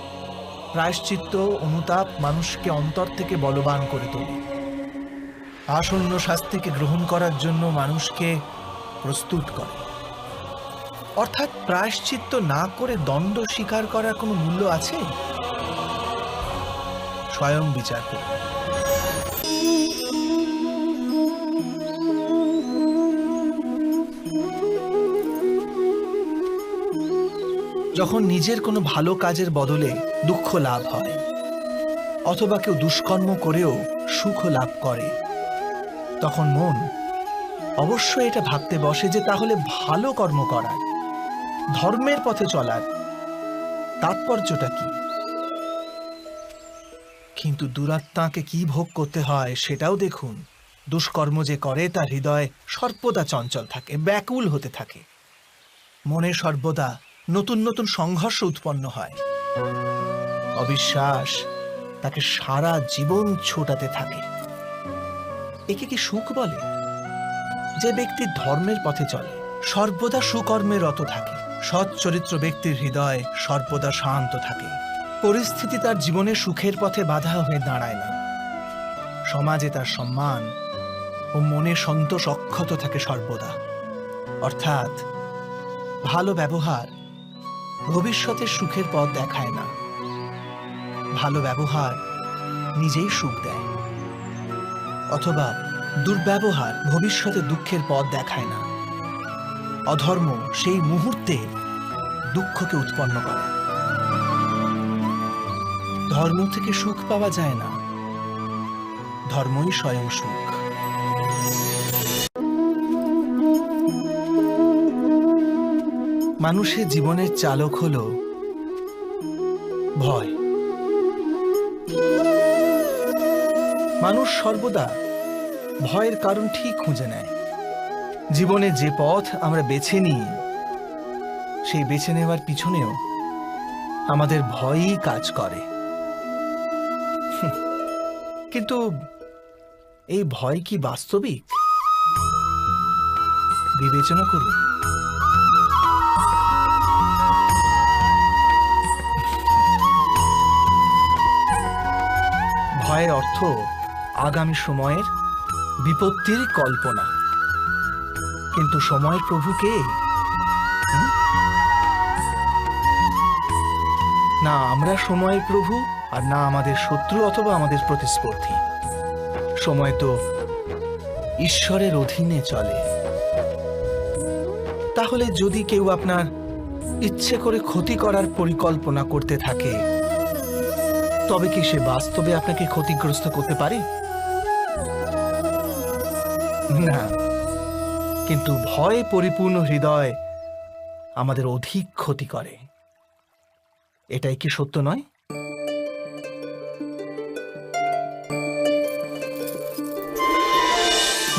প্রায়শ্চিত্ত অনুতাপ মানুষকে অন্তর থেকে বলবান করে তোলে, আসন্ন শাস্তিকে গ্রহণ করার জন্য মানুষকে প্রস্তুত করে। অর্থাৎ প্রায়শ্চিত্ত না করে দণ্ড স্বীকার করার কোনো মূল্য আছে? স্বয়ং বিচার করুন। যখন নিজের কোনো ভালো কাজের বদলে দুঃখ লাভ হয়, অথবা কেউ দুষ্কর্ম করেও সুখ লাভ করে, তখন মন অবশ্যই এটা ভাবতে বসে যে তাহলে ভালো কর্ম করার, ধর্মের পথে চলার তাৎপর্যটা কি? কিন্তু দুরাত্মাকে কি ভোগ করতে হয় সেটাও দেখুন। দুষ্কর্ম যে করে তার হৃদয় সর্বদা চঞ্চল থাকে, ব্যাকুল হতে থাকে। মনে সর্বদা নতুন নতুন সংঘর্ষ উৎপন্ন হয়। অবিশ্বাস তাকে সারা জীবন ছোটাতে থাকে। একে কি সুখ বলে? যে ব্যক্তি ধর্মের পথে চলে, সর্বদা সুকর্মে রত থাকে, সৎ চরিত্র ব্যক্তির হৃদয় সর্বদা শান্ত থাকে। পরিস্থিতি তার জীবনে সুখের পথে বাধা হয়ে দাঁড়ায় না। সমাজে তার সম্মান ও মনে সন্তোষ অক্ষত থাকে সর্বদা। অর্থাৎ ভালো ব্যবহার ভবিষ্যতের সুখের পথ দেখায় না, ভালো ব্যবহার নিজেই সুখ দেয়। অথবা দুর্ব্যবহার ভবিষ্যতে দুঃখের পথ দেখায় না, অধর্ম সেই মুহূর্তে দুঃখকে উৎপন্ন করে। ধর্ম থেকে সুখ পাওয়া যায় না, ধর্মই স্বয়ং সুখ। মানুষের জীবনের চালক হল ভয়। মানুষ সর্বদা ভয়ের কারণ ঠিক খুঁজে নেয়। জীবনে যে পথ আমরা বেছে নিই সেই বেছে নেওয়ার পিছনেও আমাদের ভয়ই কাজ করে। কিন্তু এই ভয় কি বাস্তবিক? বিবেচনা করুন। ভয়ের অর্থ আগামী সময়ের বিপত্তির কল্পনা। কিন্তু সময়ের প্রভু কে? না আমরা সময়ের প্রভু, আর না আমাদের শত্রু অথবা আমাদের প্রতিস্পর্ধী। সময় তো ঈশ্বরের অধীনে চলে। তাহলে যদি কেউ আপনার ইচ্ছে করে ক্ষতি করার পরিকল্পনা করতে থাকে, তবে কি সে বাস্তবে আপনাকে ক্ষতিগ্রস্ত করতে পারে? না। কিন্তু ভয়ে পরিপূর্ণ হৃদয় আমাদের অধিক ক্ষতি করে। এটাই কি সত্য নয়?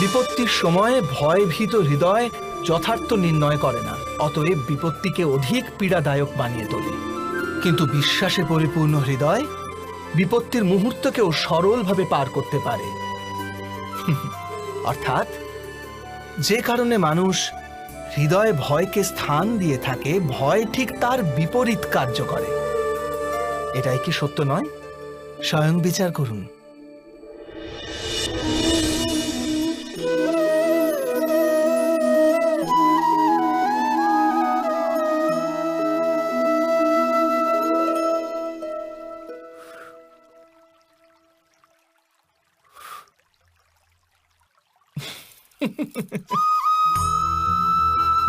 বিপত্তির সময় ভয়ভীত হৃদয় যথার্থ নির্ণয় করে না, অতএব বিপত্তিকে অধিক পীড়াদায়ক বানিয়ে তোলে। কিন্তু বিশ্বাসে পরিপূর্ণ হৃদয় বিপত্তির মুহূর্তকেও সরলভাবে পার করতে পারে। অর্থাৎ যে কারণে মানুষ হৃদয়ে ভয়কে স্থান দিয়ে থাকে, ভয় ঠিক তার বিপরীত কার্য করে। এটাই কি সত্য নয়? স্বয়ং বিচার করুন।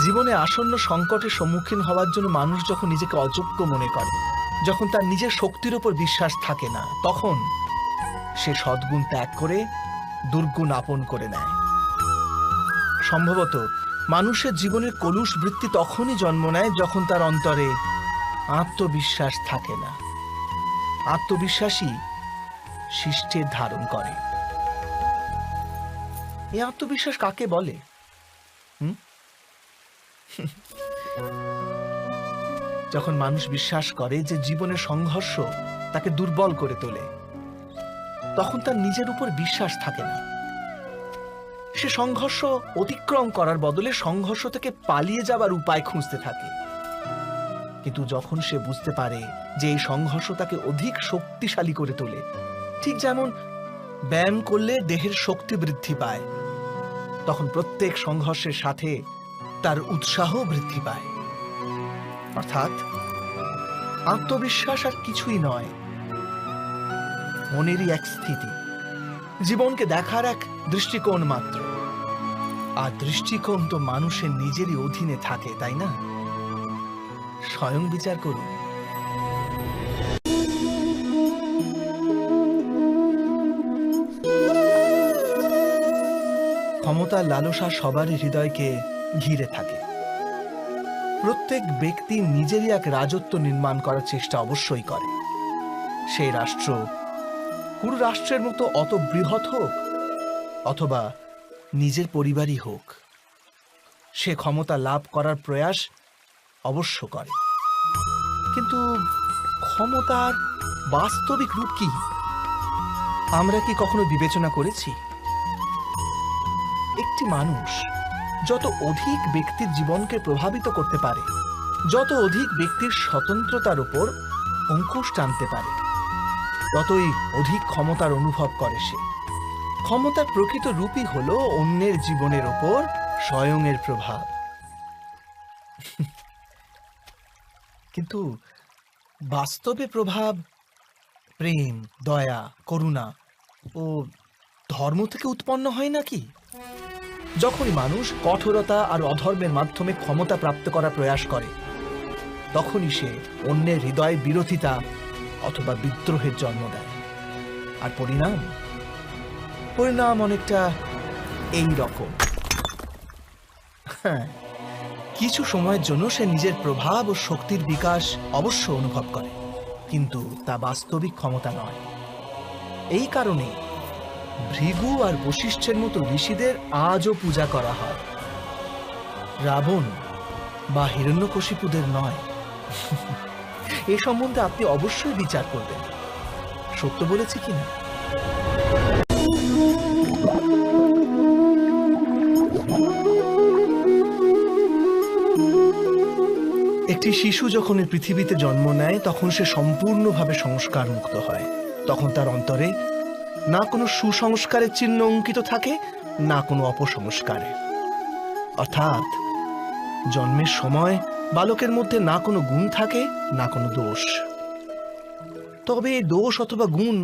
জীবনে আসন্ন সংকটের সম্মুখীন হওয়ার জন্য মানুষ যখন নিজেকে অযোগ্য মনে করে, যখন তার নিজের শক্তির উপর বিশ্বাস থাকে না, তখন সে সদ্গুণ ত্যাগ করে দুর্গুণ আপন করে নেয়। সম্ভবত মানুষের জীবনের কলুষ বৃত্তি তখনই জন্ম নেয় যখন তার অন্তরে আত্মবিশ্বাস থাকে না। আত্মবিশ্বাসী শিষ্টের ধারণ করে। এই আত্মবিশ্বাস কাকে বলে? যখন মানুষ বিশ্বাস করে যে জীবনের সংঘর্ষ তাকে দুর্বল করে তোলে, তখন তার নিজের উপর বিশ্বাস থাকে না। সে সংঘর্ষ অতিক্রম করার বদলে সংঘর্ষ থেকে পালিয়ে যাবার উপায় খুঁজতে থাকে। কিন্তু যখন সে বুঝতে পারে যে এই সংঘর্ষ তাকে অধিক শক্তিশালী করে তোলে, ঠিক যেমন ব্যায়াম করলে দেহের শক্তি বৃদ্ধি পায়, তখন প্রত্যেক সংঘর্ষের সাথে তার উৎসাহ বৃদ্ধি পায়। অর্থাৎ আত্মবিশ্বাস আর কিছুই নয়, মনেরই এক স্থিতি, জীবনকে দেখার এক দৃষ্টিকোণ মাত্র। আর দৃষ্টিকোণ তো মানুষের নিজেরই অধীনে থাকে, তাই না? স্বয়ং বিচার করুন। ক্ষমতার লালসা সবারই হৃদয়কে ঘিরে থাকে। প্রত্যেক ব্যক্তি নিজেরই এক রাজত্ব নির্মাণ করার চেষ্টা অবশ্যই করে। সেই রাষ্ট্র পুরো রাষ্ট্রের মতো অত বৃহৎ হোক অথবা নিজের পরিবারই হোক, সে ক্ষমতা লাভ করার প্রয়াস অবশ্য করে। কিন্তু ক্ষমতার বাস্তবিক রূপ কি আমরা কি কখনো বিবেচনা করেছি? একটি মানুষ যত অধিক ব্যক্তির জীবনকে প্রভাবিত করতে পারে, যত অধিক ব্যক্তির স্বতন্ত্রতার উপর অঙ্কুশ টানতে পারে, ততই অধিক ক্ষমতার অনুভব করে সে। ক্ষমতার প্রকৃত রূপই হলো অন্যের জীবনের ওপর স্বয়ংের প্রভাব। কিন্তু বাস্তবে প্রভাব প্রেম, দয়া, করুণা ও ধর্ম থেকে উৎপন্ন হয় নাকি? যখন মানুষ কঠোরতা আর অধর্মের মাধ্যমে ক্ষমতা প্রাপ্ত করার প্রয়াস করে, তখনই সে অন্যের হৃদয়ে বিরোধিতা অথবা বিদ্রোহের জন্ম দেয়। আর পরিণাম অনেকটা এই রকম। হ্যাঁ, কিছু সময়ের জন্য সে নিজের প্রভাব ও শক্তির বিকাশ অবশ্য অনুভব করে, কিন্তু তা বাস্তবিক ক্ষমতা নয়। এই কারণে ভৃগু আর বশিষ্ঠের মতো ঋষিদের আজও পূজা করা হয়, রাবণ বা হিরণ্যকশিপুদের নয়। এ সম্বন্ধে আপনি অবশ্যই বিচার করবেন, সত্য বলেছি কিনা। একটি শিশু যখন এই পৃথিবীতে জন্ম নেয়, তখন সে সম্পূর্ণভাবে সংস্কার মুক্ত হয়। তখন তার অন্তরে না কোনো সুসংস্কারের চিহ্ন অঙ্কিত থাকে, না কোনো অপসংস্কারে। অর্থাৎ জন্মের সময় বালকের মধ্যে না কোনো গুণ থাকে, না কোনো দোষ। তবে এই দোষ অথবা গুণ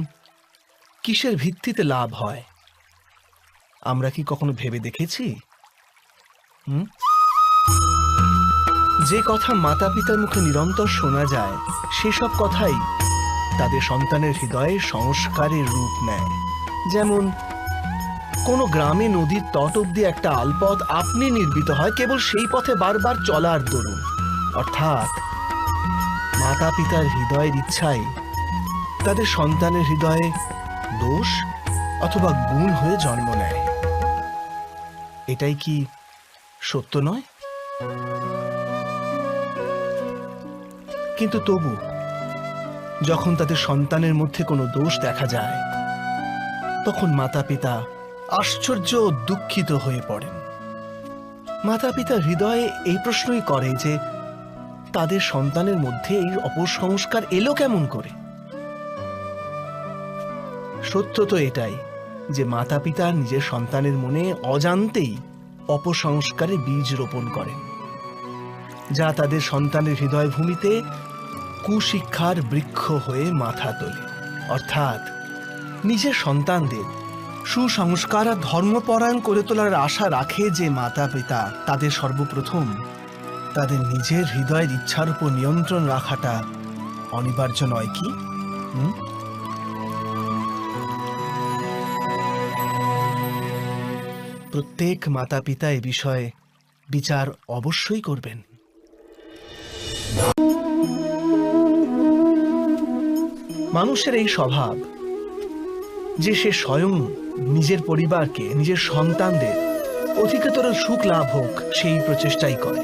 কিসের ভিত্তিতে লাভ হয় আমরা কি কখনো ভেবে দেখেছি? যে কথা মাতা পিতার মুখে নিরন্তর শোনা যায়, সেসব কথাই তাদের সন্তানের হৃদয়ে সংস্কারের রূপ নেয়। যেমন কোনো গ্রামে নদীর তট অব্দি একটা আলপথ আপনি নির্মিত হয় কেবল সেই পথে বারবার চলার দরুন। অর্থাৎ মাতা পিতার হৃদয়ের ইচ্ছাই তাদের সন্তানের হৃদয়ে দোষ অথবা গুণ হয়ে জন্ম নেয়। এটাই কি সত্য নয়? কিন্তু তবু যখন তাদের সন্তানের মধ্যে কোনো দোষ দেখা যায়, তখন মাতা পিতা আশ্চর্য ও দুঃখিত হয়ে পড়েন। মাতা পিতা হৃদয়ে এই প্রশ্নই করে যে তাদের সন্তানের মধ্যে এই অপসংস্কার এলো কেমন করে। সত্য তো এটাই যে মাতা পিতা নিজের সন্তানের মনে অজান্তেই অপসংস্কারে বীজ রোপণ করেন, যা তাদের সন্তানের হৃদয় ভূমিতে কুশিক্ষার বৃক্ষ হয়ে মাথা তোলে। অর্থাৎ নিজের সন্তানদের সুসংস্কার আর ধর্মপরায়ণ করে তোলার আশা রাখে যে মাতা পিতা, তাদের সর্বপ্রথম তাদের নিজের হৃদয়ের ইচ্ছার উপর নিয়ন্ত্রণ রাখাটা অনিবার্য নয় কি? প্রত্যেক মাতা পিতা এ বিষয়ে বিচার অবশ্যই করবেন। মানুষের এই স্বভাব যে সে স্বয়ং নিজের পরিবারকে, নিজের সন্তানদের অধিকতর সুখ লাভ হোক সেই প্রচেষ্টাই করে।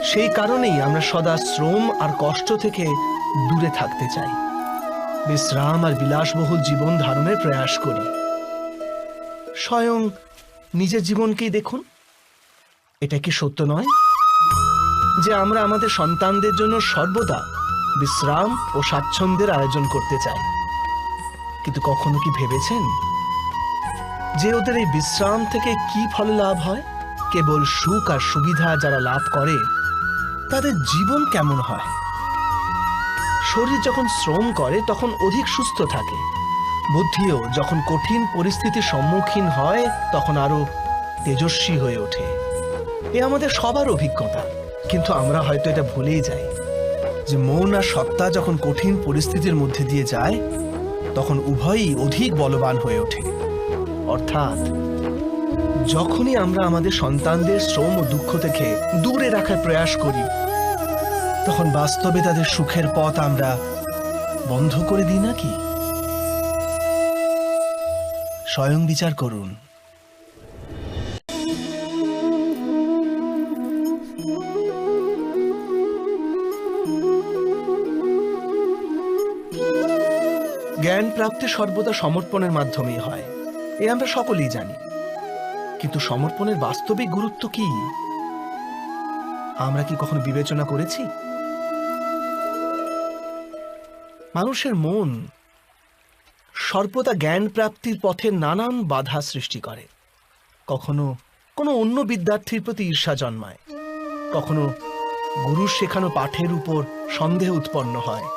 সেই কারণেই আমরা সদা শ্রম আর কষ্ট থেকে দূরে থাকতে চাই, বিশ্রাম আর বিলাসবহুল জীবন ধারণের প্রয়াস করি। স্বয়ং নিজের জীবনকেই দেখুন, এটা কি সত্য নয় যে আমরা আমাদের সন্তানদের জন্য সর্বদা বিশ্রাম ও স্বাচ্ছন্দ্যের আয়োজন করতে চাই? কিন্তু কখনো কি ভেবেছেন যে ওদের এই বিশ্রাম থেকে কি ফল লাভ হয়? কেবল সুখ আর সুবিধা যারা লাভ করে তাদের জীবন কেমন হয়? শরীর যখন শ্রম করে তখন অধিক সুস্থ থাকে, বুদ্ধিও যখন কঠিন পরিস্থিতির সম্মুখীন হয় তখন আরো তেজস্বী হয়ে ওঠে। এ আমাদের সবার অভিজ্ঞতা, কিন্তু আমরা হয়তো এটা ভুলেই যাই যে মন আর সত্তা যখন কঠিন পরিস্থিতির মধ্যে দিয়ে যায় তখন উভয়ই অধিক বলবান হয়ে ওঠে। অর্থাৎ যখনই আমরা আমাদের সন্তানদের শ্রম ও দুঃখ থেকে দূরে রাখার প্রয়াস করি তখন বাস্তবে তাদের সুখের পথ আমরা বন্ধ করে দিই নাকি? স্বয়ং বিচার করুন। জ্ঞান প্রাপ্তি সর্বদা সমর্পণের মাধ্যমেই হয়, এ আমরা সকলেই জানি। কিন্তু সমর্পণের বাস্তবিক গুরুত্ব কি আমরা কি কখনো বিবেচনা করেছি? মানুষের মন সর্বদা জ্ঞান প্রাপ্তির পথে নানান বাধা সৃষ্টি করে। কখনো কোনো অন্য বিদ্যার্থীর প্রতি ঈর্ষা জন্মায়, কখনো গুরুর শেখানো পাঠের উপর সন্দেহ উৎপন্ন হয়,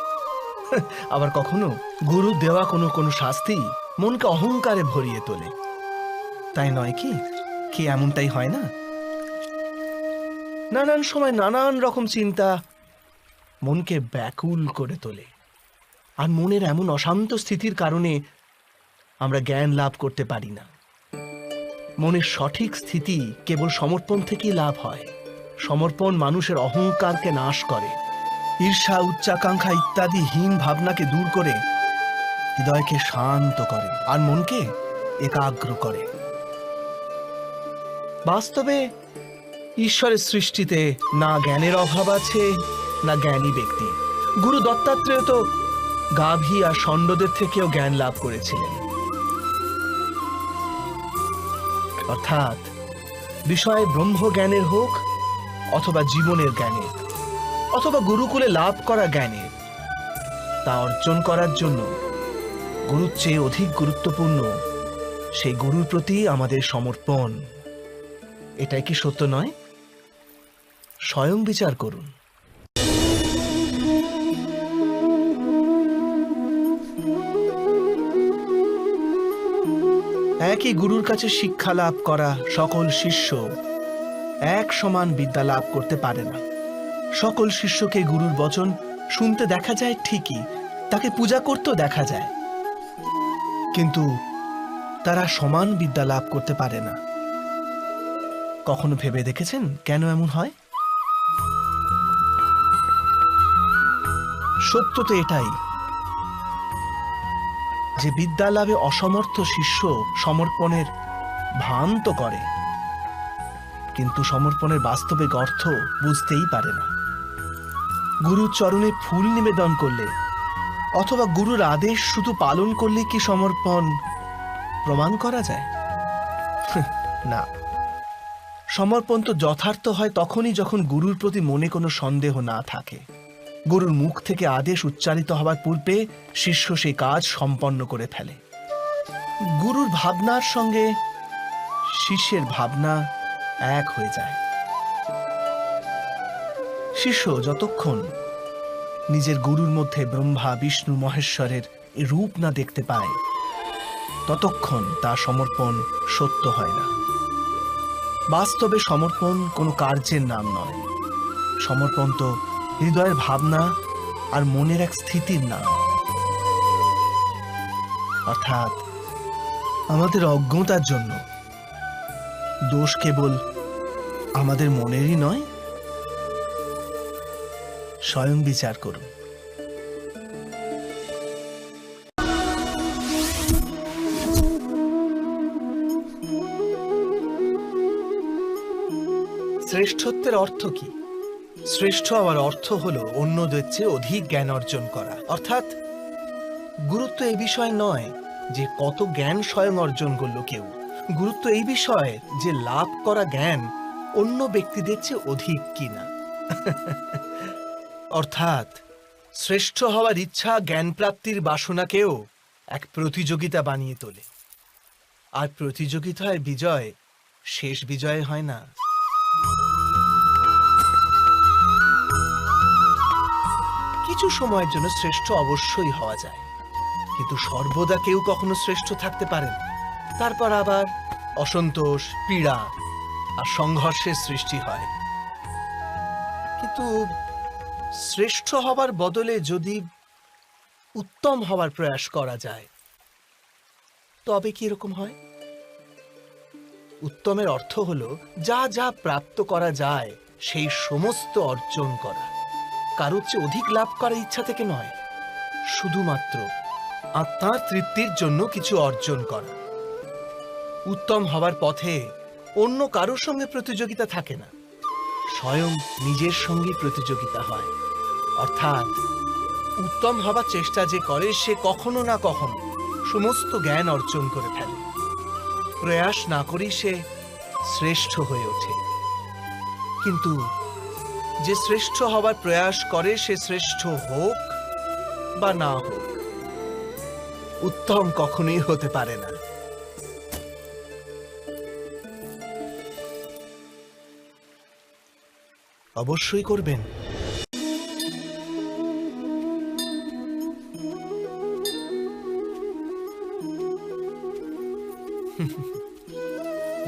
আবার কখনো গুরু দেওয়া কোনো কোনো শাস্তি মনকে অহংকারে ভরিয়ে তোলে। তাই নয় কি? কি এমনটাই হয় না? নানান সময় নানান রকম চিন্তা মনকে ব্যাকুল করে তোলে, আর মনের এমন অশান্ত স্থিতির কারণে আমরা জ্ঞান লাভ করতে পারি না। মনের সঠিক স্থিতি কেবল সমর্পণ থেকেই লাভ হয়। সমর্পণ মানুষের অহংকারকে নাশ করে, ঈর্ষা, উচ্চাকাঙ্ক্ষা ইত্যাদি হীন ভাবনাকে দূর করে হৃদয়কে শান্ত করে আর মনকে একাগ্র করে। বাস্তবে ঈশ্বরের সৃষ্টিতে না জ্ঞানের অভাব আছে না জ্ঞানী ব্যক্তি। গুরু দত্তাত্রেয় তো গাভী আর ষণ্ডদের থেকেও জ্ঞান লাভ করেছিলেন। অর্থাৎ বিষয় ব্রহ্মজ্ঞানের হোক অথবা জীবনের জ্ঞানের অথবা গুরুকুলে লাভ করা জ্ঞানের, তা অর্জন করার জন্য গুরুর চেয়ে অধিক গুরুত্বপূর্ণ সেই গুরুর প্রতি আমাদের সমর্পণ। এটাই কি সত্য নয়? স্বয়ং বিচার করুন। একই গুরুর কাছে শিক্ষা লাভ করা সকল শিষ্য এক সমান বিদ্যা লাভ করতে পারে না। সকল শিষ্যকে গুরুর বচন শুনতে দেখা যায় ঠিকই, তাকে পূজা করতেও দেখা যায়, কিন্তু তারা সমান বিদ্যা লাভ করতে পারে না। কখনো ভেবে দেখেছেন কেন এমন হয়? সত্য তো এটাই যে বিদ্যা লাভে অসমর্থ শিষ্য সমর্পণের ভান তো করে, কিন্তু সমর্পণের বাস্তবিক অর্থ বুঝতেই পারে না। গুরুর চরণে ফুল নিবেদন করলে অথবা গুরুর আদেশ শুধু পালন করলে কি সমর্পণ প্রমাণ করা যায়? না। সমর্পণ তো যথার্থ হয় তখনই যখন গুরুর প্রতি মনে কোনো সন্দেহ না থাকে, গুরুর মুখ থেকে আদেশ উচ্চারিত হবার পূর্বে শিষ্য সেই কাজ সম্পন্ন করে ফেলে। গুরুর ভাবনার সঙ্গে শিষ্যের ভাবনা এক হয়ে যায়। শিষ্য যতক্ষণ নিজের গুরুর মধ্যে ব্রহ্মা বিষ্ণু মহেশ্বরের এই রূপ না দেখতে পায়, ততক্ষণ তার সমর্পণ সত্য হয় না। বাস্তবে সমর্পণ কোনো কার্যের নাম নয়। সমর্পণ তো হৃদয়ের ভাবনা আর মনের এক স্থিতির নাম। অর্থাৎ আমাদের অজ্ঞতার জন্য দোষ কেবল আমাদের মনেরই নয়। স্বয়ং বিচার করুন। শ্রেষ্ঠত্বের অর্থ কি? শ্রেষ্ঠ হওয়ার অর্থ হলো অন্যদের চেয়ে অধিক জ্ঞান অর্জন করা। অর্থাৎ গুরুত্ব এই বিষয় নয় যে কত জ্ঞান স্বয়ং অর্জন করলো কেউ। গুরুত্ব এই বিষয়ে যে লাভ করা জ্ঞান অন্য ব্যক্তিদের চেয়ে অধিক কিনা। অর্থাৎ শ্রেষ্ঠ হওয়ার ইচ্ছা জ্ঞান প্রাপ্তির বাসনাকেও এক প্রতিযোগিতা বানিয়ে তোলে। আর প্রতিযোগিতায় বিজয় শেষ বিজয় হয় না। কিছু সময়ের জন্য শ্রেষ্ঠ অবশ্যই হওয়া যায়, কিন্তু সর্বদা কেউ কখনো শ্রেষ্ঠ থাকতে পারে না। তারপর আবার অসন্তোষ, পীড়া আর সংঘর্ষের সৃষ্টি হয়। কিন্তু শ্রেষ্ঠ হবার বদলে যদি উত্তম হবার প্রয়াস করা যায়, তবে কি এরকম হয়? উত্তমের অর্থ হলো যা যা প্রাপ্ত করা যায় সেই সমস্ত অর্জন করা। কারোর চেয়ে অধিক লাভ করার ইচ্ছা থেকে নয়, শুধুমাত্র আত্মার তৃপ্তির জন্য কিছু অর্জন করা। উত্তম হবার পথে অন্য কারোর সঙ্গে প্রতিযোগিতা থাকে না, স্বয়ং নিজের সঙ্গে প্রতিযোগিতা হয়। অর্থাৎ উত্তম হবার চেষ্টা যে করে সে কখনো না কখনো সমস্ত জ্ঞান অর্জন করে ফেলে। প্রয়াস না করেই সে শ্রেষ্ঠ হয়ে ওঠে। কিন্তু যে শ্রেষ্ঠ হবার প্রয়াস করে সে শ্রেষ্ঠ হোক বা না হোক, উত্তম কখনোই হতে পারে না। অবশ্যই করবেন।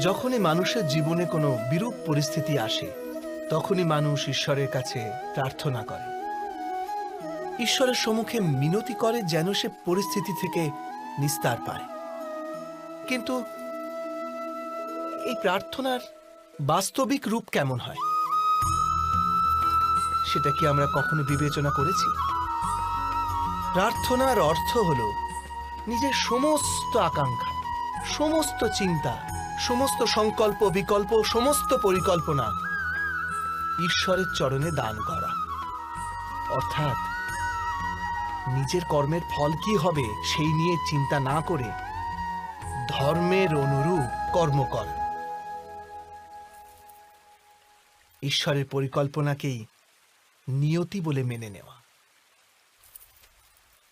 যখনই মানুষের জীবনে কোনো বিরূপ পরিস্থিতি আসে, তখনই মানুষ ঈশ্বরের কাছে প্রার্থনা করে, ঈশ্বরের সম্মুখে মিনতি করে যেন সে পরিস্থিতি থেকে নিস্তার পায়। কিন্তু এই প্রার্থনার বাস্তবিক রূপ কেমন হয় সেটা কি আমরা কখনো বিবেচনা করেছি? প্রার্থনার অর্থ হলো নিজের সমস্ত আকাঙ্ক্ষা, সমস্ত চিন্তা, সমস্ত সংকল্প বিকল্প, সমস্ত পরিকল্পনা ঈশ্বরের চরণে দান করা। অর্থাৎ নিজের কর্মের ফল কি হবে সেই নিয়ে চিন্তা না করে ধর্মের অনুরূপ কর্ম করা। ঈশ্বরের পরিকল্পনাকেই নিয়তি বলে মেনে নেওয়া,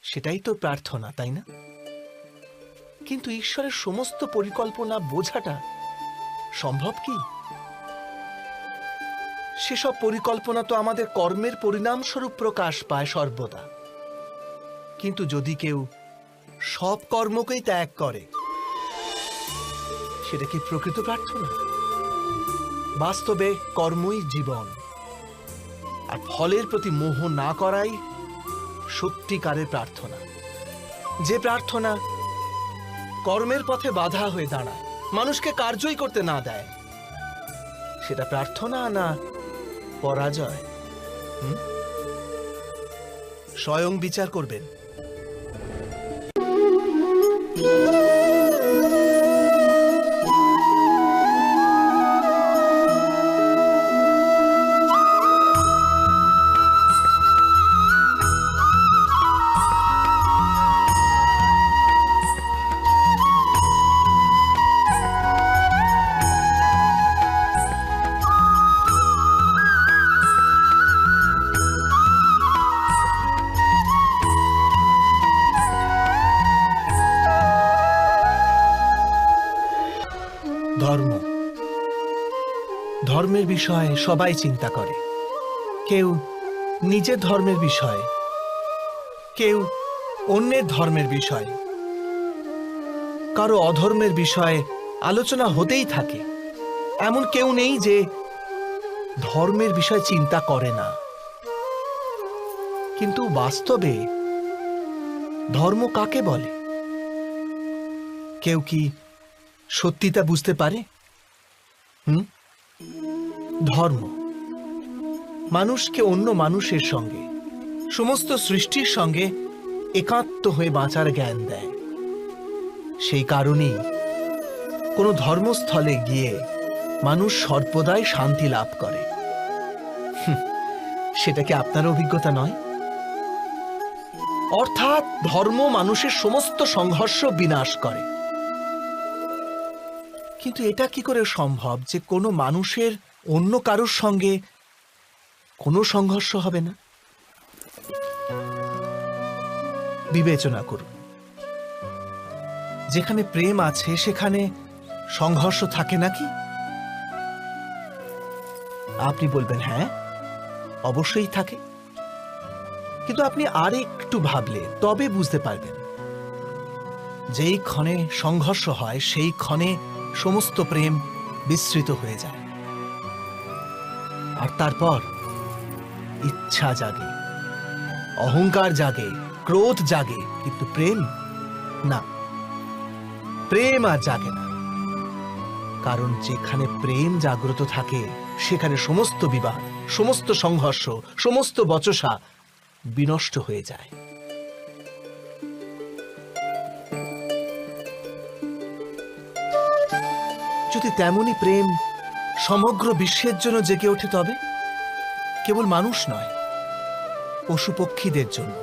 সেটাই তো প্রার্থনা, তাই না? কিন্তু ঈশ্বরের সমস্ত পরিকল্পনা বোঝাটা সম্ভব কি? সেসব পরিকল্পনা তো আমাদের কর্মের পরিণামস্বরূপ প্রকাশ পায় সর্বদা। কিন্তু যদি কেউ সব কর্মকেই ত্যাগ করে, সেটা কি প্রকৃত প্রার্থনা? বাস্তবে কর্মই জীবন, আর ফলের প্রতি মোহ না করাই সত্যিকারের প্রার্থনা। যে প্রার্থনা কর্মের পথে বাধা হয়ে দাঁড়ায়, মানুষকে কার্যই করতে না দেয়, সেটা প্রার্থনা না পরাজয়? স্বয়ং বিচার করবেন। ধর্মের বিষয়ে সবাই চিন্তা করে, কেউ নিজের ধর্মের বিষয়ে, কেউ অন্যের ধর্মের বিষয়ে, কারো অধর্মের বিষয়ে আলোচনা হতেই থাকে। এমন কেউ নেই যে ধর্মের বিষয়ে চিন্তা করে না। কিন্তু বাস্তবে ধর্ম কাকে বলে? কেউ কি সত্যি তা বুঝতে পারে? ধর্ম মানুষকে অন্য মানুষের সঙ্গে, সমস্ত সৃষ্টির সঙ্গে একাত্ম হয়ে বাঁচার জ্ঞান দেয়। সেই কারণেই কোনো ধর্মস্থলে গিয়ে মানুষ সর্বদাই শান্তি লাভ করে। সেটা কি আপনার অভিজ্ঞতা নয়? অর্থাৎ ধর্ম মানুষের সমস্ত সংঘর্ষ বিনাশ করে। কিন্তু এটা কি করে সম্ভব যে কোনো মানুষের অন্য কারোর সঙ্গে কোনো সংঘর্ষ হবে না? বিবেচনা করুন, যেখানে প্রেম আছে সেখানে সংঘর্ষ থাকে নাকি? আপনি বলবেন হ্যাঁ, অবশ্যই থাকে। কিন্তু আপনি আর একটু ভাবলে তবে বুঝতে পারবেন, যেই ক্ষণে সংঘর্ষ হয় সেই ক্ষণে সমস্ত প্রেম বিস্মৃত হয়ে যায়। আর তারপর ইচ্ছা জাগে, অহংকার জাগে, ক্রোধ জাগে, কিন্তু প্রেম না, প্রেম আর জাগে না। কারণ যেখানে প্রেম জাগ্রত থাকে সেখানে সমস্ত বিবাদ, সমস্ত সংঘর্ষ, সমস্ত বচসা বিনষ্ট হয়ে যায়। যদি তেমনি প্রেম সমগ্র বিশ্বের জন্য জেগে ওঠে, তবে কেবল মানুষ নয়, পশু পক্ষীদের জন্য,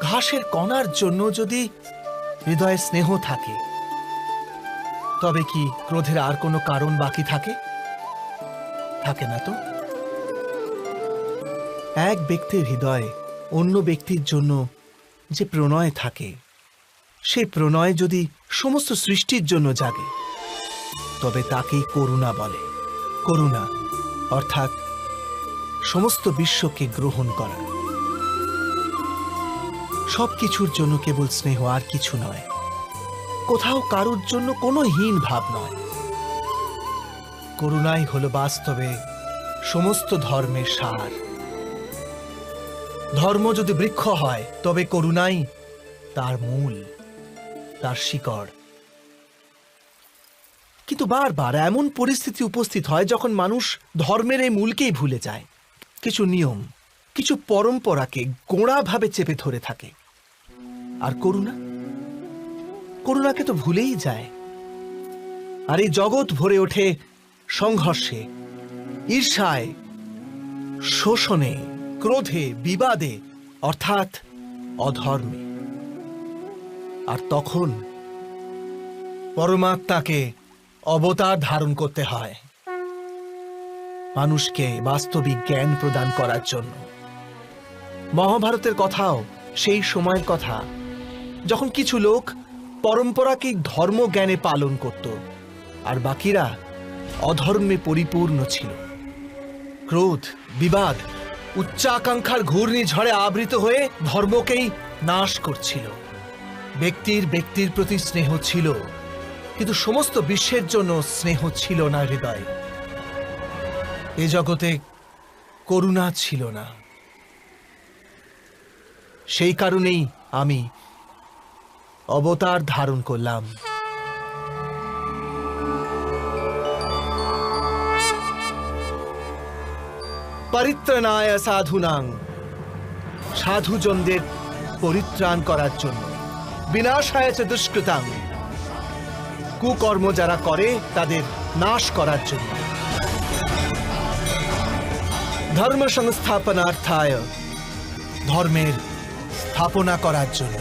ঘাসের কণার জন্য যদি হৃদয়ে স্নেহ থাকে, তবে কি ক্রোধের আর কোনো কারণ বাকি থাকে? থাকে না তো। এক ব্যক্তির হৃদয়ে অন্য ব্যক্তির জন্য যে প্রণয় থাকে, সেই প্রণয় যদি সমস্ত সৃষ্টির জন্য জাগে, তবে তাকেই করুণা বলে। করুণা অর্থাৎ সমস্ত বিশ্বকে গ্রহণ করা, সবকিছুর জন্য কেবল স্নেহ, আর কিছু নয়। কোথাও কারুর জন্য কোনো হীন ভাব নয়। করুণাই হলো বাস্তবে সমস্ত ধর্মের সার। ধর্ম যদি বৃক্ষ হয়, তবে করুণাই তার মূল, তার শিকড়। কিন্তু বারবার এমন পরিস্থিতি উপস্থিত হয় যখন মানুষ ধর্মের এই মূলকেই ভুলে যায়, কিছু নিয়ম, কিছু পরম্পরাকে গোঁড়াভাবে চেপে ধরে থাকে। আর করুণাকে তো ভুলেই যায়। আর এই জগৎ ভরে ওঠে সংঘর্ষে, ঈর্ষায়, শোষণে, ক্রোধে, বিবাদে, অর্থাৎ অধর্মে। আর তখন পরমাত্মাকে অবতার ধারণ করতে হয় মানুষকে বাস্তবিক জ্ঞান প্রদান করার জন্য। মহাভারতের কথাও সেই সময়ের কথা, যখন কিছু লোক পরম্পরাকে ধর্ম জ্ঞানে পালন করত, আর বাকিরা অধর্মে পরিপূর্ণ ছিল। ক্রোধ, বিবাদ, উচ্চাকাঙ্ক্ষার ঘূর্ণিঝড়ে আবৃত হয়ে ধর্মকেই নাশ করছিল। ব্যক্তির প্রতি স্নেহ ছিল, কিন্তু সমস্ত বিশ্বের জন্য স্নেহ ছিল না হৃদয়ে। এ জগতে করুণা ছিল না। সেই কারণেই আমি অবতার ধারণ করলাম। পরিত্রাণায় সাধুনাং, সাধুজনদের পরিত্রাণ করার জন্য, বিনাশায় চ দুষ্কৃতাং, কুকর্ম যারা করে তাদের নাশ করার জন্য, ধর্ম সংস্থাপনার্থায়, ধর্মের স্থাপনা করার জন্য।